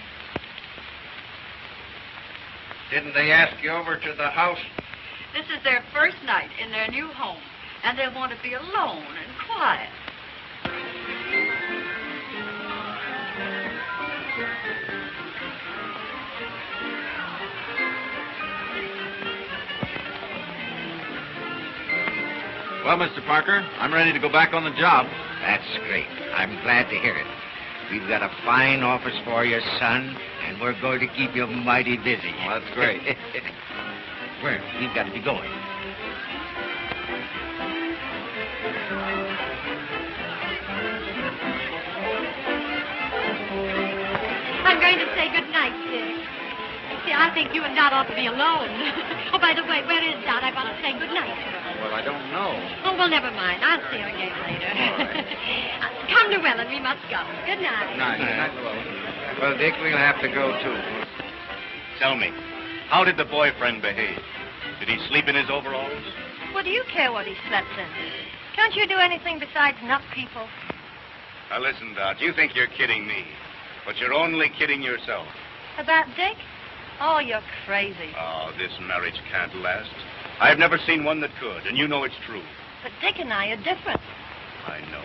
Speaker 4: Didn't they ask you over to the house?
Speaker 8: This is their first night in their new home, and they want to be alone and quiet.
Speaker 7: Well, Mr. Parker, I'm ready to go back on the job.
Speaker 1: That's great. I'm glad to hear it. We've got a fine office for you, son, and we're going to keep you mighty busy.
Speaker 7: Well, that's great.
Speaker 1: Bert, we've got to be going.
Speaker 6: I'm going to say good night, Dick. See, I think you and Dot ought to be alone. Oh, by the way, where is Dot? I want to say good night to her.
Speaker 7: Well, I don't know.
Speaker 6: Oh, well, never mind. I'll see her again later. Come, Llewellyn, we must go. Good night.
Speaker 7: Night.
Speaker 4: Well, Dick, we'll have to go, too.
Speaker 5: Tell me, how did the boyfriend behave? Did he sleep in his overalls?
Speaker 3: What do you care what he slept in? Can't you do anything besides nut people?
Speaker 5: Now, listen, Dot, you think you're kidding me, but you're only kidding yourself.
Speaker 3: About Dick? Oh, you're crazy.
Speaker 5: Oh, this marriage can't last. I've never seen one that could, and you know it's true.
Speaker 3: But Dick and I are different.
Speaker 5: I know.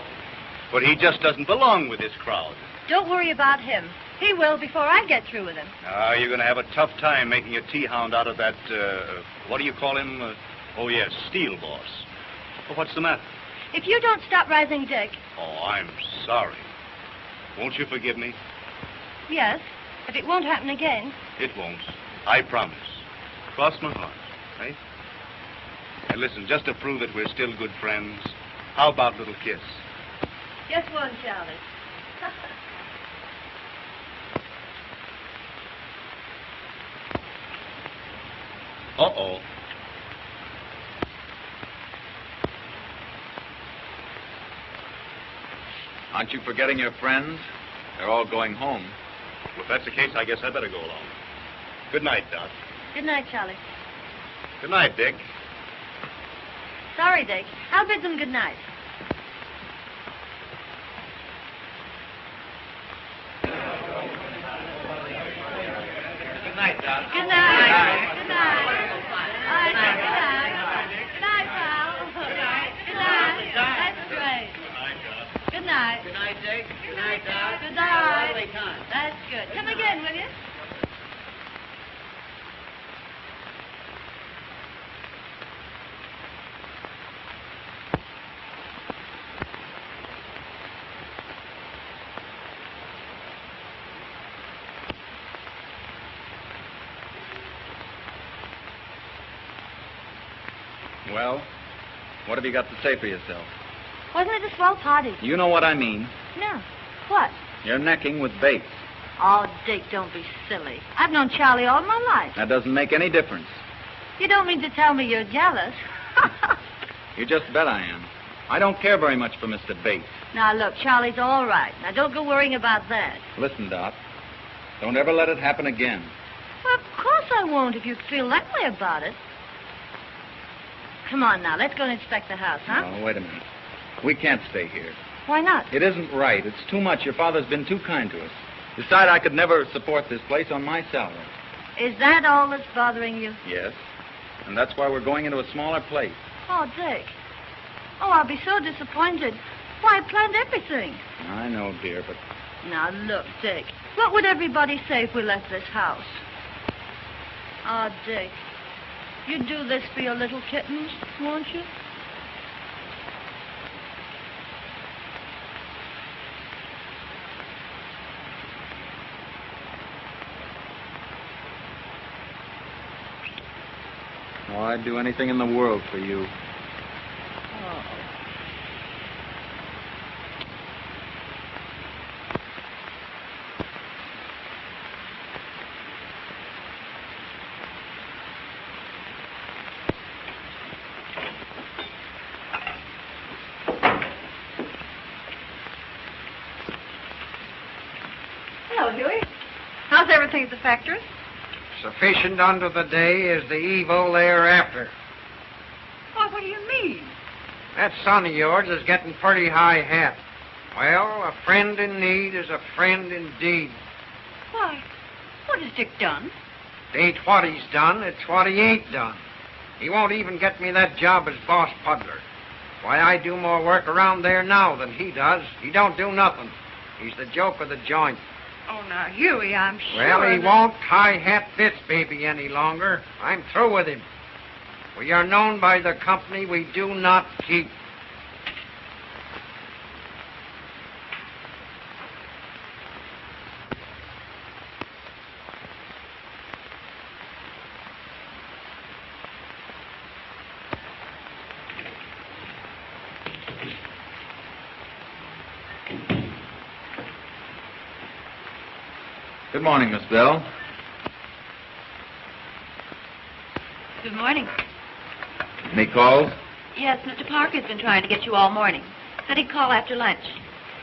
Speaker 5: But he just doesn't belong with this crowd.
Speaker 3: Don't worry about him. He will before I get through with him.
Speaker 5: Ah, you're going to have a tough time making a tea-hound out of that, what do you call him? Oh, yes, Steel Boss. Well, what's the matter?
Speaker 3: If you don't stop rising Dick...
Speaker 5: Oh, I'm sorry. Won't you forgive me?
Speaker 3: Yes, if it won't happen again.
Speaker 5: It won't. I promise. Cross my heart, eh? And listen, just to prove that we're still good friends, how about a little kiss?
Speaker 3: Just one, Charlie.
Speaker 5: Uh-oh.
Speaker 7: Aren't you forgetting your friends? They're all going home.
Speaker 5: Well, if that's the case, I guess I better go along. Good night, Dot.
Speaker 3: Good night, Charlie.
Speaker 5: Good night, Dick.
Speaker 3: Sorry, Dick. I'll bid them good night.
Speaker 4: Good night, Dot.
Speaker 3: Good night. Good night. All right, Dick, good night. Good night, pal. Good night. Good night. That's great. Good night.
Speaker 4: Good night, Dick. Good night, Dot.
Speaker 3: Good night.
Speaker 4: Lovely time.
Speaker 3: That's good. Come again, will you?
Speaker 7: Well, what have you got to say for yourself?
Speaker 3: Wasn't it a swell party?
Speaker 7: You know what I mean.
Speaker 3: No. What?
Speaker 7: You're necking with Bates.
Speaker 3: Oh, Dick, don't be silly. I've known Charlie all my life.
Speaker 7: That doesn't make any difference.
Speaker 3: You don't mean to tell me you're jealous?
Speaker 7: You just bet I am. I don't care very much for Mr. Bates.
Speaker 3: Now, look, Charlie's all right. Now, don't go worrying about that.
Speaker 7: Listen, Dot. Don't ever let it happen again.
Speaker 3: Well, of course I won't if you feel that way about it. Come on now, let's go and inspect the house, huh?
Speaker 7: No, wait a minute. We can't stay here.
Speaker 3: Why not?
Speaker 7: It isn't right. It's too much. Your father's been too kind to us. Besides, I could never support this place on my salary.
Speaker 3: Is that all that's bothering you?
Speaker 7: Yes. And that's why we're going into a smaller place.
Speaker 3: Oh, Dick. Oh, I'll be so disappointed. Why, I planned everything.
Speaker 7: I know, dear, but...
Speaker 3: Now, look, Dick. What would everybody say if we left this house? Oh, Dick. You'd do this for your little kittens, won't you?
Speaker 7: Oh, I'd do anything in the world for you.
Speaker 3: Oh.
Speaker 8: Hello, Huey. How's everything at the factory?
Speaker 4: Sufficient unto the day is the evil thereafter.
Speaker 8: Why, what do you mean?
Speaker 4: That son of yours is getting pretty high hat. Well, a friend in need is a friend indeed.
Speaker 8: Why, what has Dick done?
Speaker 4: It ain't what he's done, it's what he ain't done. He won't even get me that job as boss puddler. Why, I do more work around there now than he does. He don't do nothing. He's the joke of the joint.
Speaker 8: Oh, now, Huey, I'm sure.
Speaker 4: Well, he
Speaker 8: that-
Speaker 4: won't high-hat this baby any longer. I'm through with him. We are known by the company we do not keep.
Speaker 7: Good morning, Miss Bell.
Speaker 6: Good morning.
Speaker 7: Any calls?
Speaker 6: Yes, Mr. Parker's been trying to get you all morning. Said he'd call after lunch.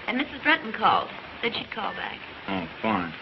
Speaker 6: And Mrs. Brenton called. Said she'd call back.
Speaker 7: Oh, fine.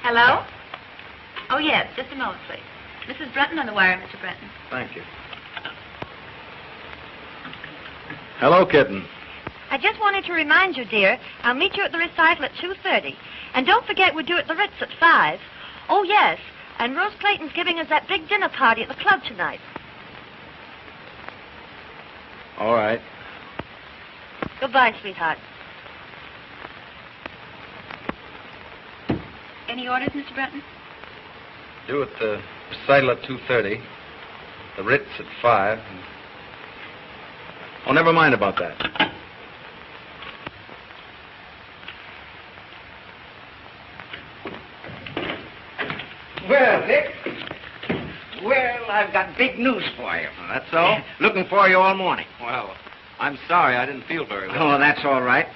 Speaker 6: Hello? Oh, yes. Just a moment, please. Mrs. Brenton on the wire, Mr. Brenton.
Speaker 7: Thank you. Hello, kitten.
Speaker 6: I just wanted to remind you, dear, I'll meet you at the recital at 2:30. And don't forget we're due at the Ritz at 5. Oh, yes. And Rose Clayton's giving us that big dinner party at the club tonight.
Speaker 7: All right.
Speaker 6: Goodbye, sweetheart. Any orders, Mr. Brenton?
Speaker 7: Due at the recital at 2:30. The Ritz at 5. Oh, never mind about that.
Speaker 1: Well, Dick. Well, I've got big news for you.
Speaker 7: That's all?
Speaker 1: Looking for you all morning.
Speaker 7: Well, I'm sorry. I didn't feel very well.
Speaker 1: Oh, that's all right.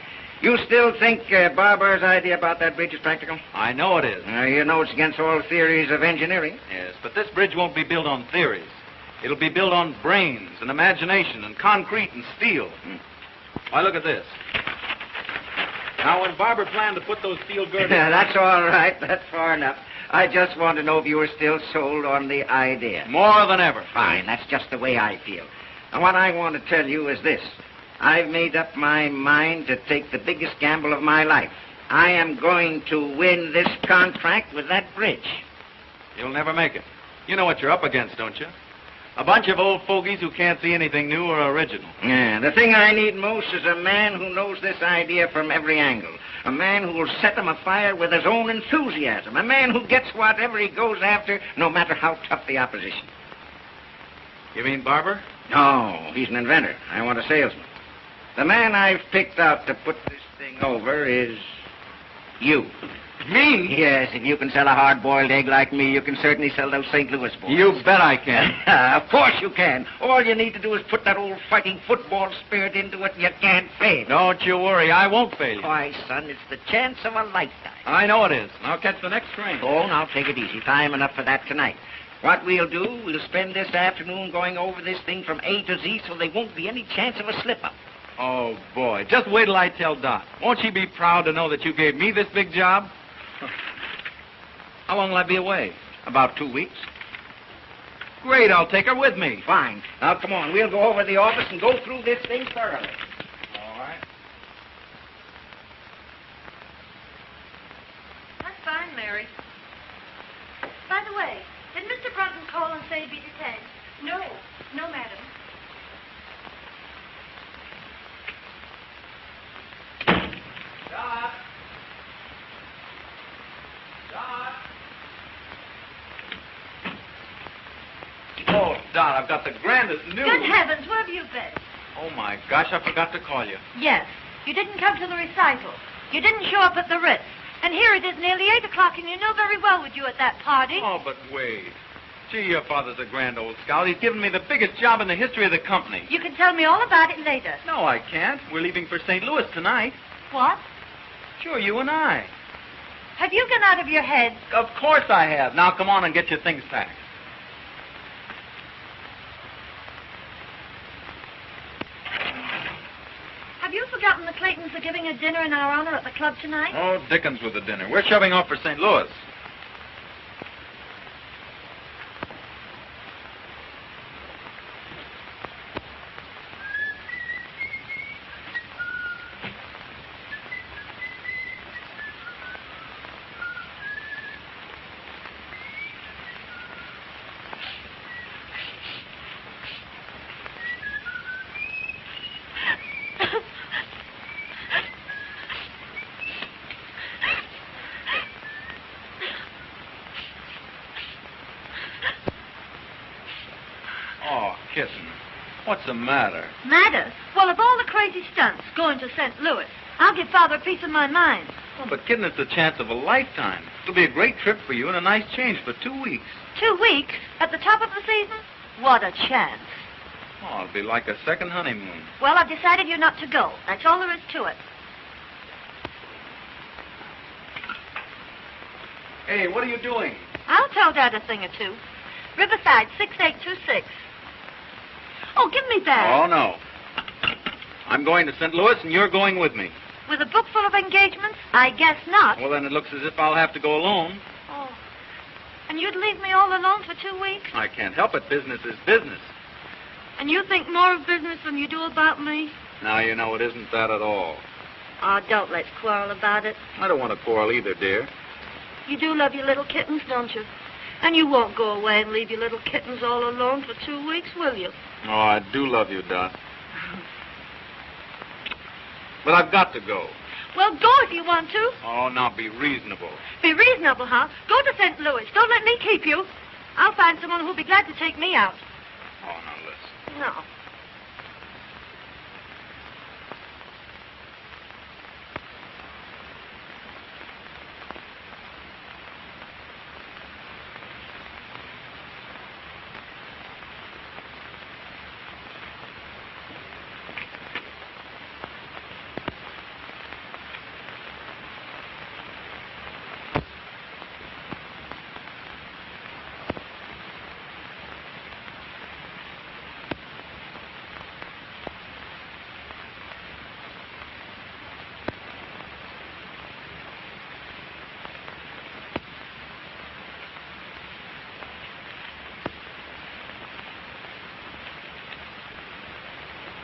Speaker 1: You still think Barber's idea about that bridge is practical?
Speaker 7: I know it is.
Speaker 1: You know it's against all theories of engineering.
Speaker 7: Yes, but this bridge won't be built on theories. It'll be built on brains and imagination and concrete and steel. Why, look at this. Now, when Barber planned to put those steel girders...
Speaker 1: That's all right. That's far enough. I just want to know if you were still sold on the idea.
Speaker 7: More than ever.
Speaker 1: Fine. That's just the way I feel. And what I want to tell you is this. I've made up my mind to take the biggest gamble of my life. I am going to win this contract with that bridge.
Speaker 7: You'll never make it. You know what you're up against, don't you? A bunch of old fogies who can't see anything new or original.
Speaker 1: Yeah, the thing I need most is a man who knows this idea from every angle. A man who will set them afire with his own enthusiasm. A man who gets whatever he goes after, no matter how tough the opposition.
Speaker 7: You mean Barber?
Speaker 1: No, he's an inventor. I want a salesman. The man I've picked out to put this thing over is you.
Speaker 7: Me?
Speaker 1: Yes, if you can sell a hard-boiled egg like me, you can certainly sell those St. Louis boys.
Speaker 7: You bet I can.
Speaker 1: Of course you can. All you need to do is put that old fighting football spirit into it, and you can't fail.
Speaker 7: Don't you worry. I won't fail you.
Speaker 1: Why, son, it's the chance of a lifetime.
Speaker 7: I know it is. I'll catch the next train.
Speaker 1: Oh, now take it easy. Time enough for that tonight. What we'll do, we'll spend this afternoon going over this thing from A to Z so there won't be any chance of a slip-up.
Speaker 7: Oh, boy. Just wait till I tell Dot. Won't she be proud to know that you gave me this big job? How long will I be away?
Speaker 1: About 2 weeks.
Speaker 7: Great, I'll take her with me.
Speaker 1: Fine. Now, come on. We'll go over to the office and go through this thing thoroughly.
Speaker 7: All right.
Speaker 6: That's fine, Mary. By the way, did Mr. Brunton call and say he'd be detained? No. No, madam.
Speaker 7: Dot. Dot. Oh, Dot, I've got the grandest news.
Speaker 6: Good heavens, where have you been?
Speaker 7: Oh, my gosh, I forgot to call you.
Speaker 6: Yes. You didn't come to the recital. You didn't show up at the Ritz. And here it is nearly 8 o'clock, and you know very well with you at that party.
Speaker 7: Oh, but wait. Gee, your father's a grand old scout. He's given me the biggest job in the history of the company.
Speaker 6: You can tell me all about it later.
Speaker 7: No, I can't. We're leaving for St. Louis tonight.
Speaker 6: What?
Speaker 7: Sure, you and I.
Speaker 6: Have you gone out of your head?
Speaker 7: Of course I have. Now, come on and get your things packed.
Speaker 6: Have you forgotten the Claytons are giving a dinner in our honor at the club tonight?
Speaker 7: Oh, Dickens with the dinner. We're shoving off for St. Louis. Oh, kitten. What's the matter?
Speaker 6: Matter? Well, of all the crazy stunts going to St. Louis, I'll give Father a piece of my mind.
Speaker 7: Oh, but, kitten, it's the chance of a lifetime. It'll be a great trip for you and a nice change for 2 weeks.
Speaker 6: 2 weeks? At the top of the season? What a chance.
Speaker 7: Oh, it'll be like a second honeymoon.
Speaker 6: Well, I've decided you're not to go. That's all there is to it.
Speaker 7: Hey, what are you doing?
Speaker 6: I'll tell Dad a thing or two. Riverside, 6826. Oh, give me that.
Speaker 7: Oh, no. I'm going to St. Louis, and you're going with me.
Speaker 6: With a book full of engagements? I guess not.
Speaker 7: Well, then it looks as if I'll have to go alone.
Speaker 6: Oh. And you'd leave me all alone for 2 weeks?
Speaker 7: I can't help it. Business is business.
Speaker 6: And you think more of business than you do about me?
Speaker 7: Now, you know, it isn't that at all.
Speaker 6: Oh, don't let's quarrel about it.
Speaker 7: I don't want to quarrel either, dear.
Speaker 6: You do love your little kittens, don't you? And you won't go away and leave your little kittens all alone for 2 weeks, will you?
Speaker 7: Oh, I do love you, Dot. But I've got to go.
Speaker 6: Well, go if you want to.
Speaker 7: Oh, now be reasonable.
Speaker 6: Be reasonable, huh? Go to St. Louis. Don't let me keep you. I'll find someone who'll be glad to take me out.
Speaker 7: Oh, now listen.
Speaker 6: No.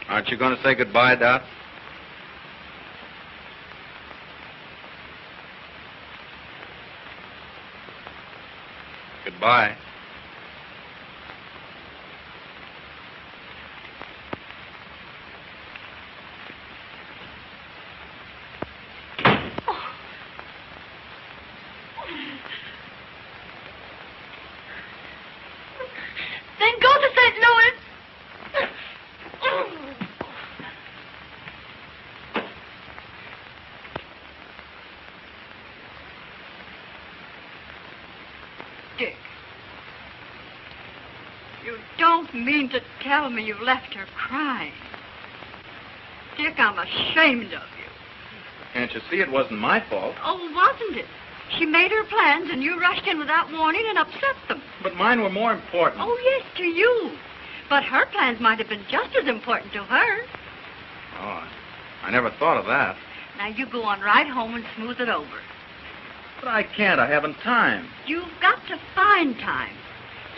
Speaker 7: Aren't you going to say goodbye, Dot? Goodbye.
Speaker 6: Then go to St. Louis.
Speaker 8: don't mean to tell me you left her crying. Dick, I'm ashamed of you.
Speaker 7: Can't you see it wasn't my fault?
Speaker 8: Oh, wasn't it? She made her plans, and you rushed in without warning and upset them.
Speaker 7: But mine were more important.
Speaker 8: Oh, yes, to you. But her plans might have been just as important to her.
Speaker 7: Oh, I never thought of that.
Speaker 8: Now, you go on right home and smooth it over.
Speaker 7: But I can't. I haven't time.
Speaker 8: You've got to find time.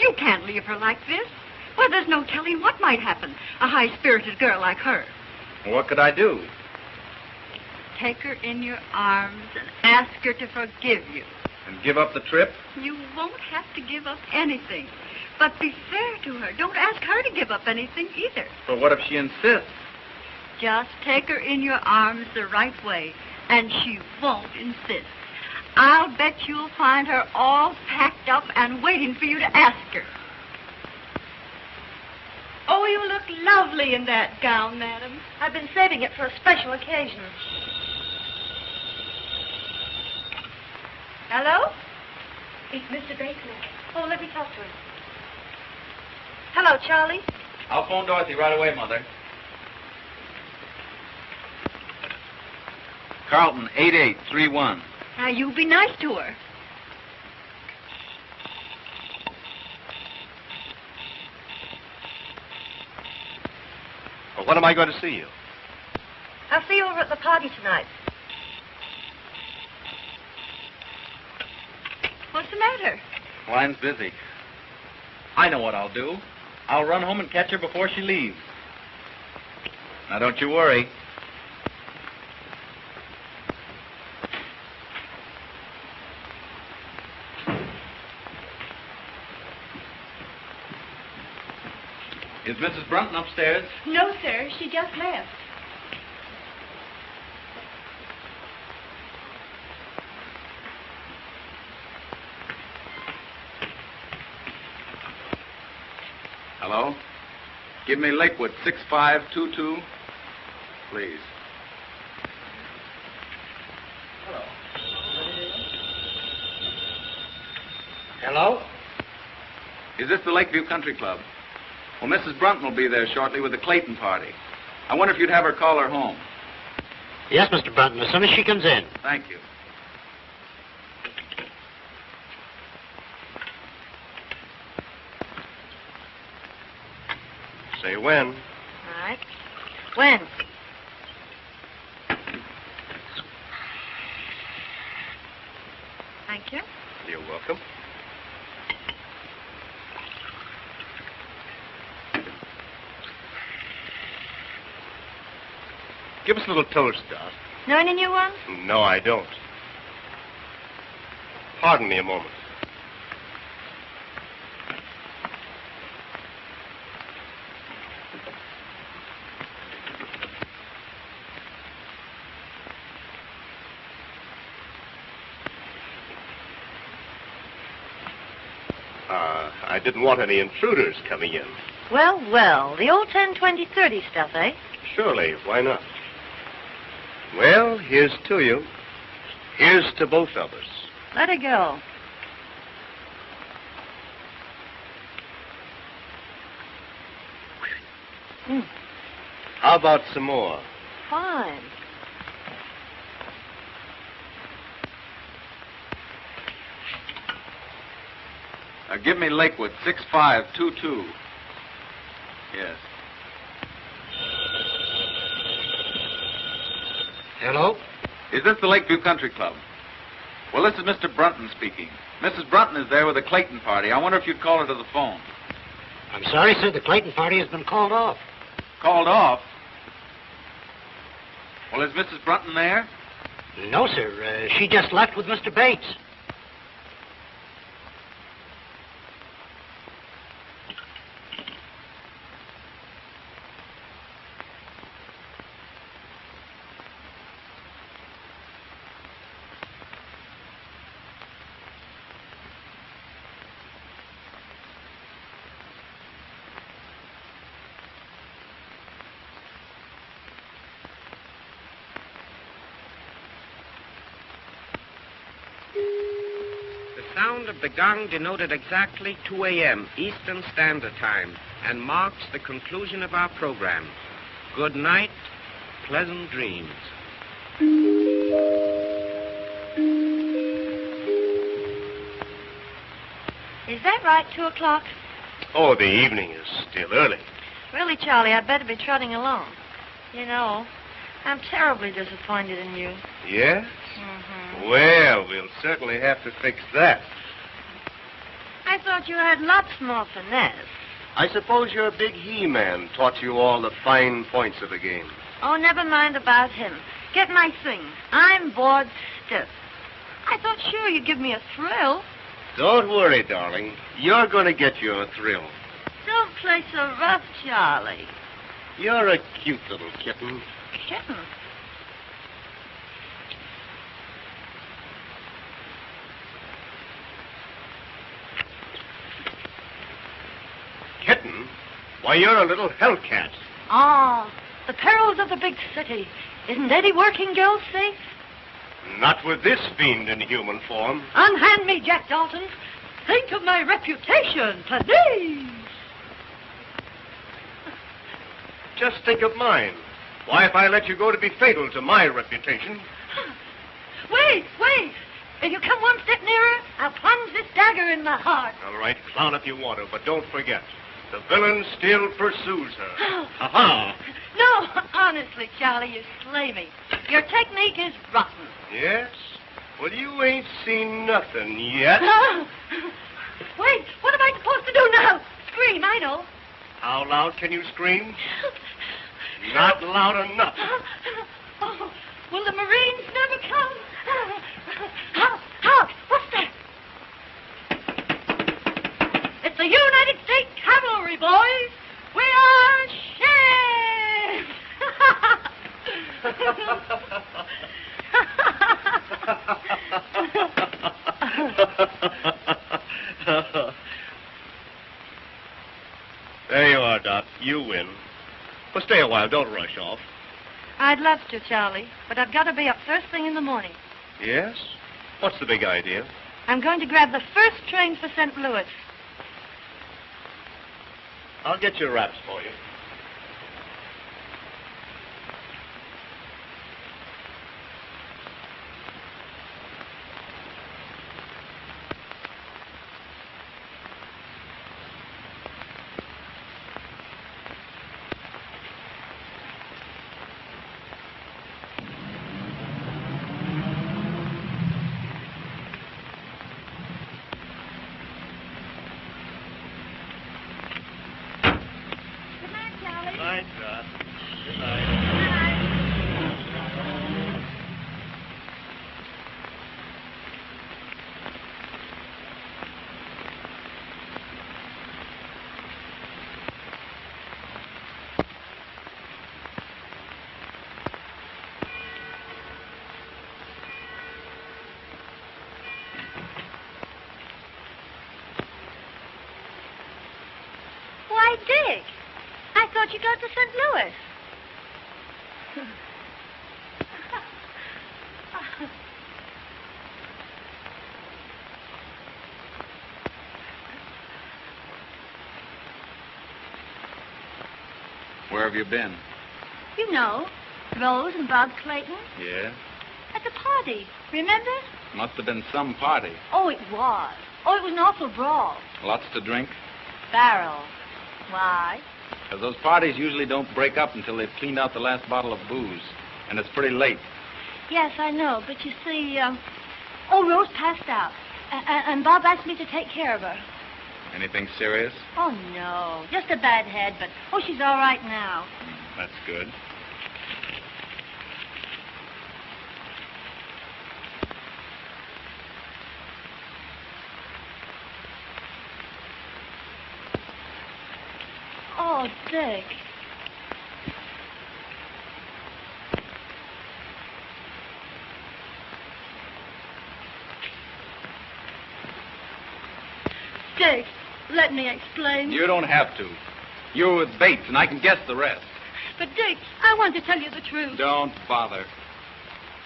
Speaker 8: You can't leave her like this. Well, there's no telling what might happen. A high-spirited girl like her.
Speaker 7: Well, what could I do?
Speaker 8: Take her in your arms and ask her to forgive you.
Speaker 7: And give up the trip?
Speaker 8: You won't have to give up anything. But be fair to her. Don't ask her to give up anything either.
Speaker 7: But what if she insists?
Speaker 8: Just take her in your arms the right way, and she won't insist. I'll bet you'll find her all packed up and waiting for you to ask her.
Speaker 2: Oh, you look lovely in that gown, madam.
Speaker 3: I've been saving it for a special occasion. Hello?
Speaker 2: It's Mr. Bacon.
Speaker 3: Oh, let me talk to him. Hello, Charlie.
Speaker 7: I'll phone Dorothy right away, Mother. Carlton, 8831.
Speaker 8: Now, you be nice to her.
Speaker 9: Well, when am I going to see you?
Speaker 3: I'll see you over at the party tonight.
Speaker 8: What's the matter?
Speaker 7: Line's busy. I know what I'll do. I'll run home and catch her before she leaves. Now, don't you worry. Is Mrs. Brunton upstairs?
Speaker 2: No, sir. She just left.
Speaker 7: Hello? Give me Lakewood, 6522. Please.
Speaker 10: Hello?
Speaker 7: Is this the Lakeview Country Club? Well, Mrs. Brunton will be there shortly with the Clayton party. I wonder if you'd have her call her home.
Speaker 10: Yes, Mr. Brunton, as soon as she comes in.
Speaker 7: Thank you.
Speaker 9: Say when.
Speaker 3: All right. When?
Speaker 8: Thank you.
Speaker 9: You're welcome. Give us a little toast, Doc.
Speaker 3: Know any new ones?
Speaker 9: No, I don't. Pardon me a moment. I didn't want any intruders coming in.
Speaker 3: Well, the old 10, 20, 30 stuff, eh?
Speaker 9: Surely, why not? Well, here's to you. Here's to both of us.
Speaker 3: Let her go.
Speaker 9: How about some more?
Speaker 3: Fine.
Speaker 7: Give me Lakewood, 6522. Yes.
Speaker 10: Hello?
Speaker 7: Is this the Lakeview Country Club? Well, this is Mr. Brunton speaking. Mrs. Brunton is there with the Clayton party. I wonder if you'd call her to the phone.
Speaker 10: I'm sorry, sir. The Clayton party has been called off.
Speaker 7: Called off? Well, is Mrs. Brunton there?
Speaker 10: No, sir. She just left with Mr. Bates.
Speaker 1: sound of the gong denoted exactly 2 a.m. Eastern Standard Time and marks the conclusion of our program. Good night, pleasant dreams.
Speaker 6: Is that right, 2 o'clock?
Speaker 9: Oh, the evening is still early.
Speaker 6: Really, Charlie, I'd better be trotting along. You know, I'm terribly disappointed in you.
Speaker 9: Yes?
Speaker 6: Mm-hmm.
Speaker 9: Well, we'll certainly have to fix that.
Speaker 6: I thought you had lots more finesse.
Speaker 9: I suppose your big he-man taught you all the fine points of the game.
Speaker 6: Oh, never mind about him. Get my things. I'm bored stiff. I thought sure you'd give me a thrill.
Speaker 9: Don't worry, darling. You're going to get your thrill.
Speaker 6: Don't play so rough, Charlie.
Speaker 9: You're a cute little kitten.
Speaker 6: Kitten?
Speaker 9: Kitten? Why, you're a little hellcat.
Speaker 6: Oh, the perils of the big city. Isn't any working girl safe?
Speaker 9: Not with this fiend in human form.
Speaker 2: Unhand me, Jack Dalton. Think of my reputation, please.
Speaker 9: Just think of mine. Why, if I let you go to be fatal to my reputation.
Speaker 2: Wait. If you come one step nearer, I'll plunge this dagger in my heart.
Speaker 9: All right, clown if you want to, but don't forget, the villain still pursues her. Ha-ha!
Speaker 2: No, honestly, Charlie, you slay me. Your technique is rotten.
Speaker 9: Yes? Well, you ain't seen nothing yet.
Speaker 2: Wait, what am I supposed to do now? Scream, I know.
Speaker 9: How loud can you scream? Not loud enough.
Speaker 2: Oh, will the Marines never come? Hark! What's that? It's the United States Cavalry, boys. We are
Speaker 9: There you are, Doc. You win. But stay a while. Don't rush off.
Speaker 6: I'd love to, Charlie, but I've got to be up first thing in the morning.
Speaker 9: Yes? What's the big idea?
Speaker 6: I'm going to grab the first train for St. Louis.
Speaker 9: I'll get your wraps for you.
Speaker 6: Why, Dick, I thought you got to St. Louis.
Speaker 7: Where have you been?
Speaker 3: You know, Rose and Bob Clayton
Speaker 7: Yeah?
Speaker 3: at the party. Remember?
Speaker 7: Must have been some party.
Speaker 3: Oh, it was. Oh, it was an awful brawl.
Speaker 7: Lots to drink?
Speaker 3: Barrel. Why?
Speaker 7: Because those parties usually don't break up until they've cleaned out the last bottle of booze. And it's pretty late.
Speaker 3: Yes, I know. But you see, Rose passed out. And Bob asked me to take care of her.
Speaker 7: Anything serious?
Speaker 3: Oh, no. Just a bad head, but, she's all right now.
Speaker 7: That's good.
Speaker 3: Oh, Dick. Dick, let me explain.
Speaker 7: You don't have to. You're with Bates, and I can guess the rest.
Speaker 3: But, Dick, I want to tell you the truth.
Speaker 7: Don't bother.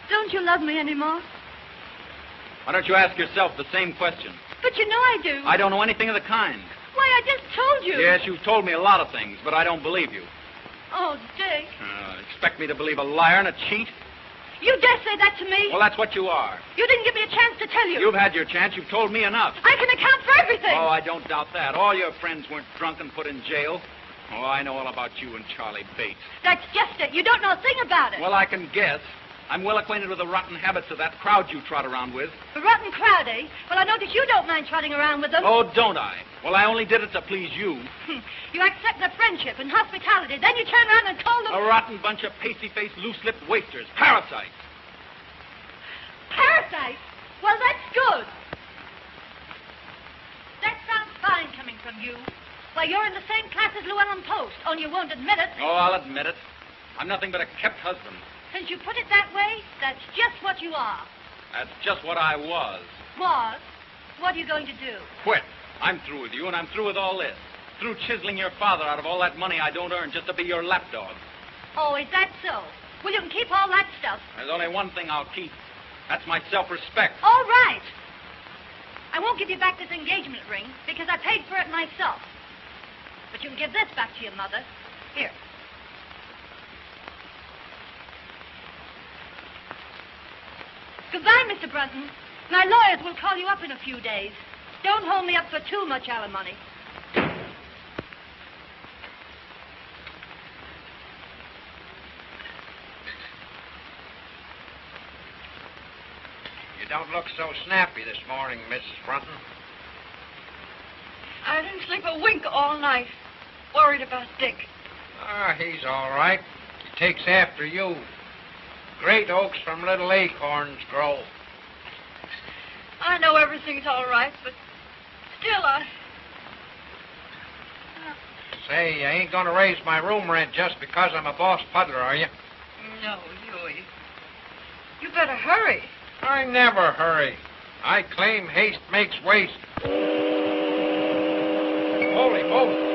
Speaker 3: Don't you love me anymore?
Speaker 7: Why don't you ask yourself the same question?
Speaker 2: But you know I do.
Speaker 7: I don't know anything of the kind.
Speaker 2: Why, I just told you.
Speaker 7: Yes, you've told me a lot of things, but I don't believe you.
Speaker 2: Oh, Dick.
Speaker 7: Expect me to believe a liar and a cheat?
Speaker 2: You dare say that to me?
Speaker 7: Well, that's what you are.
Speaker 2: You didn't give me a chance to tell you.
Speaker 7: You've had your chance. You've told me enough.
Speaker 2: I can account for everything.
Speaker 7: Oh, I don't doubt that. All your friends weren't drunk and put in jail. Oh, I know all about you and Charlie Bates.
Speaker 2: That's just it. You don't know a thing about it.
Speaker 7: Well, I can guess. I'm well acquainted with the rotten habits of that crowd you trot around with.
Speaker 2: The rotten crowd, eh? Well, I notice you don't mind trotting around with them.
Speaker 7: Oh, don't I? Well, I only did it to please you.
Speaker 2: You accept their friendship and hospitality, then you turn around and call them...
Speaker 7: A rotten bunch of pasty-faced, loose-lipped wasters. Parasites.
Speaker 2: Parasites? Well, that's good. That sounds fine coming from you. Why, you're in the same class as Llewellyn Post, only you won't admit it.
Speaker 7: Oh, I'll admit it. I'm nothing but a kept husband.
Speaker 2: Since you put it that way, that's just what you are.
Speaker 7: That's just what I was.
Speaker 2: Was? What are you going to do?
Speaker 7: Quit. I'm through with you, and I'm through with all this. Through chiseling your father out of all that money I don't earn just to be your lapdog.
Speaker 2: Oh, is that so? Well, you can keep all that stuff.
Speaker 7: There's only one thing I'll keep. That's my self-respect.
Speaker 2: All right. I won't give you back this engagement ring because I paid for it myself. But you can give this back to your mother. Here. Goodbye, Mr. Brunton. My lawyers will call you up in a few days. Don't hold me up for too much alimony.
Speaker 4: You don't look so snappy this morning, Mrs. Brunton.
Speaker 8: I didn't sleep a wink all night. Worried about Dick.
Speaker 4: He's all right. He takes after you. Great oaks from little acorns grow.
Speaker 8: I know everything's all right, but still
Speaker 4: Say, you ain't gonna raise my room rent just because I'm a boss puddler, are you?
Speaker 8: No, Huey. You better hurry.
Speaker 4: I never hurry. I claim haste makes waste. Holy moly.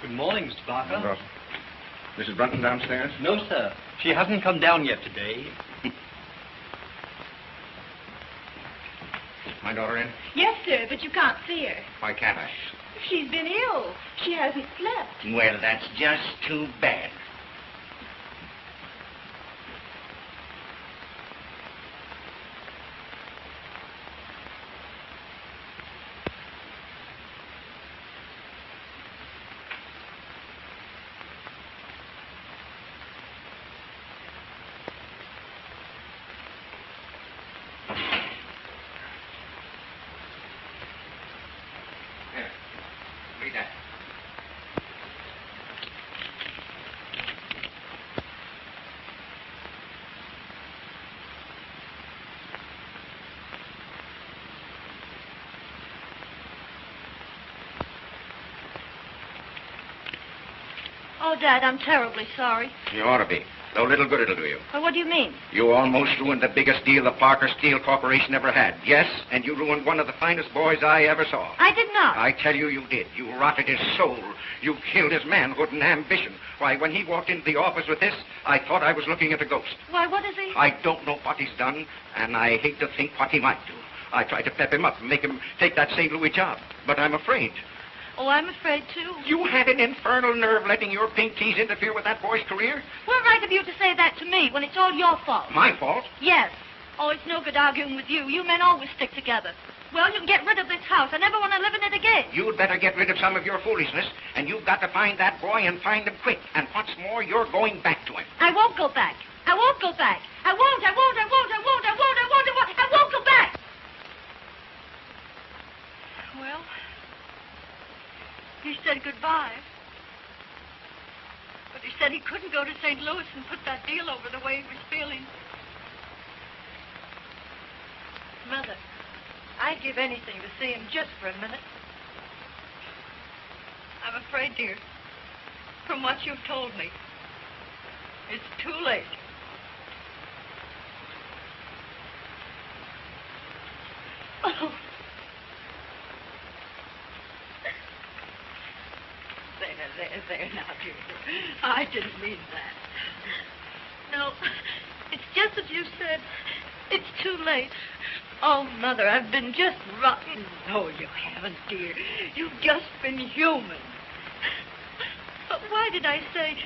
Speaker 10: Good morning, Mr. Barker.
Speaker 5: Mrs. Brunton downstairs?
Speaker 10: No, sir. She hasn't come down yet today.
Speaker 5: My daughter in?
Speaker 2: Yes, sir, but you can't see her.
Speaker 5: Why can't I?
Speaker 2: She's been ill. She hasn't slept.
Speaker 1: Well, that's just too bad.
Speaker 2: Oh, Dad, I'm terribly sorry.
Speaker 1: You ought to be. Though little good it'll do you.
Speaker 2: Well, what do you mean?
Speaker 1: You almost ruined the biggest deal the Parker Steel Corporation ever had. Yes, and you ruined one of the finest boys I ever saw.
Speaker 2: I did not.
Speaker 1: I tell you, you did. You rotted his soul. You killed his manhood and ambition. Why, when he walked into the office with this, I thought I was looking at a ghost.
Speaker 2: Why, what is he?
Speaker 1: I don't know what he's done, and I hate to think what he might do. I tried to pep him up and make him take that St. Louis job, but I'm afraid.
Speaker 2: Oh, I'm afraid, too.
Speaker 1: You had an infernal nerve letting your pink teas interfere with that boy's career?
Speaker 2: What right have you to say that to me when it's all your fault?
Speaker 1: My fault?
Speaker 2: Yes. Oh, it's no good arguing with you. You men always stick together. Well, you can get rid of this house. I never want to live in it again.
Speaker 1: You'd better get rid of some of your foolishness, and you've got to find that boy and find him quick. And what's more, you're going back to him.
Speaker 2: I won't go back. I won't go back. I won't go back.
Speaker 8: Well, he said goodbye. But he said he couldn't go to St. Louis and put that deal over the way he was feeling. Mother, I'd give anything to see him just for a minute. I'm afraid, dear, from what you've told me, it's too late. Oh. There now, dear. I I didn't mean that.
Speaker 6: No, it's just as you said. It's too late. Oh, Mother, I've been just rotten.
Speaker 8: No, you haven't, dear. You've just been human.
Speaker 6: But why did I say...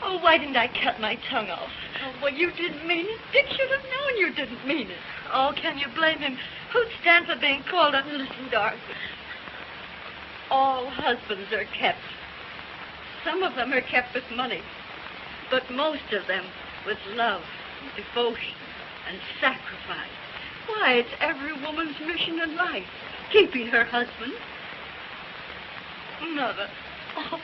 Speaker 6: Oh, why didn't I cut my tongue off?
Speaker 8: Oh, well, you didn't mean it. Dick should have known you didn't mean it.
Speaker 6: Oh, can you blame him? Who'd stand for being called up?
Speaker 8: Listen, darling. All husbands are kept. Some of them are kept with money. But most of them with love, devotion, and sacrifice. Why, it's every woman's mission in life, keeping her husband.
Speaker 6: Mother. Oh.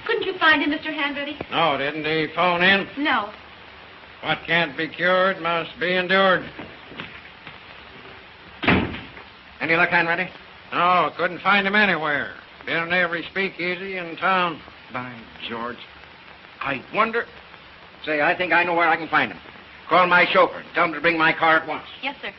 Speaker 2: Couldn't you find him, Mr. Hanratty?
Speaker 4: No, didn't he phone in?
Speaker 2: No.
Speaker 4: What can't be cured must be endured.
Speaker 1: Any luck, Hanratty?
Speaker 4: No, couldn't find him anywhere. Been in every speakeasy in town.
Speaker 1: By George. I wonder... Say, I think I know where I can find him. Call my chauffeur and tell him to bring my car at once.
Speaker 2: Yes, sir.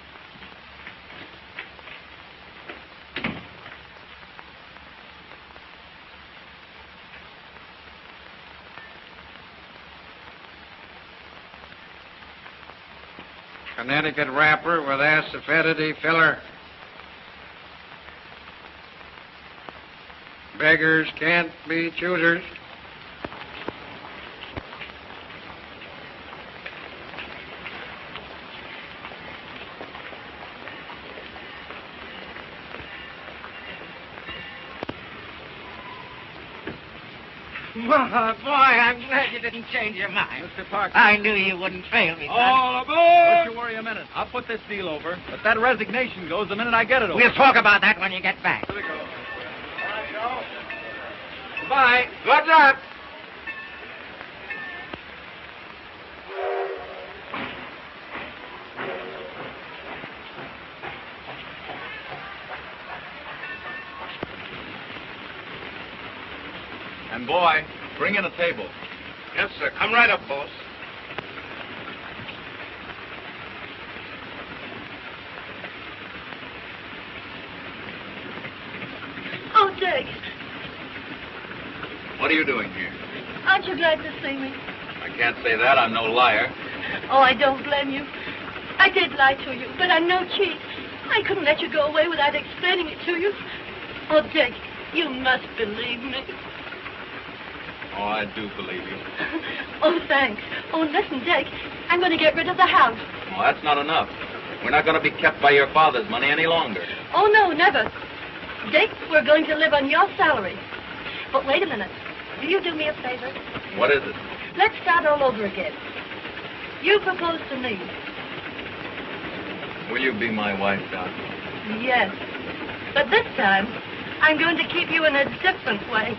Speaker 4: Connecticut wrapper with acidity filler. Beggars can't be choosers.
Speaker 1: Well, boy, I'm glad you didn't change your mind.
Speaker 7: Mr. Parker.
Speaker 1: I knew you wouldn't fail me, son.
Speaker 7: All aboard! Don't you worry a minute. I'll put this deal over. But that resignation goes the minute I get it over.
Speaker 1: We'll talk about that when you get back.
Speaker 7: Here we go.
Speaker 1: Goodbye. Good luck.
Speaker 7: And boy, bring in a table.
Speaker 9: Yes, sir. Come right up, boss.
Speaker 6: Oh, Dick,
Speaker 7: What are you doing here?
Speaker 6: aren't you glad to see me?
Speaker 7: I can't say that. I'm no liar.
Speaker 6: Oh, I don't blame you. I did lie to you, but I'm no cheat. I couldn't let you go away without explaining it to you. Oh, Dick, you must believe me.
Speaker 7: Oh, I do believe you.
Speaker 6: Oh, thanks. Oh, listen, Dick, I'm going to get rid of the house.
Speaker 7: Well, that's not enough. We're not going to be kept by your father's money any longer.
Speaker 6: Oh, no, never. Dick, we're going to live on your salary. But wait a minute. Will you do me a favor?
Speaker 7: What is it?
Speaker 6: Let's start all over again. You propose to me.
Speaker 7: Will you be my wife, Doc?
Speaker 6: Yes. But this time, I'm going to keep you in a different way.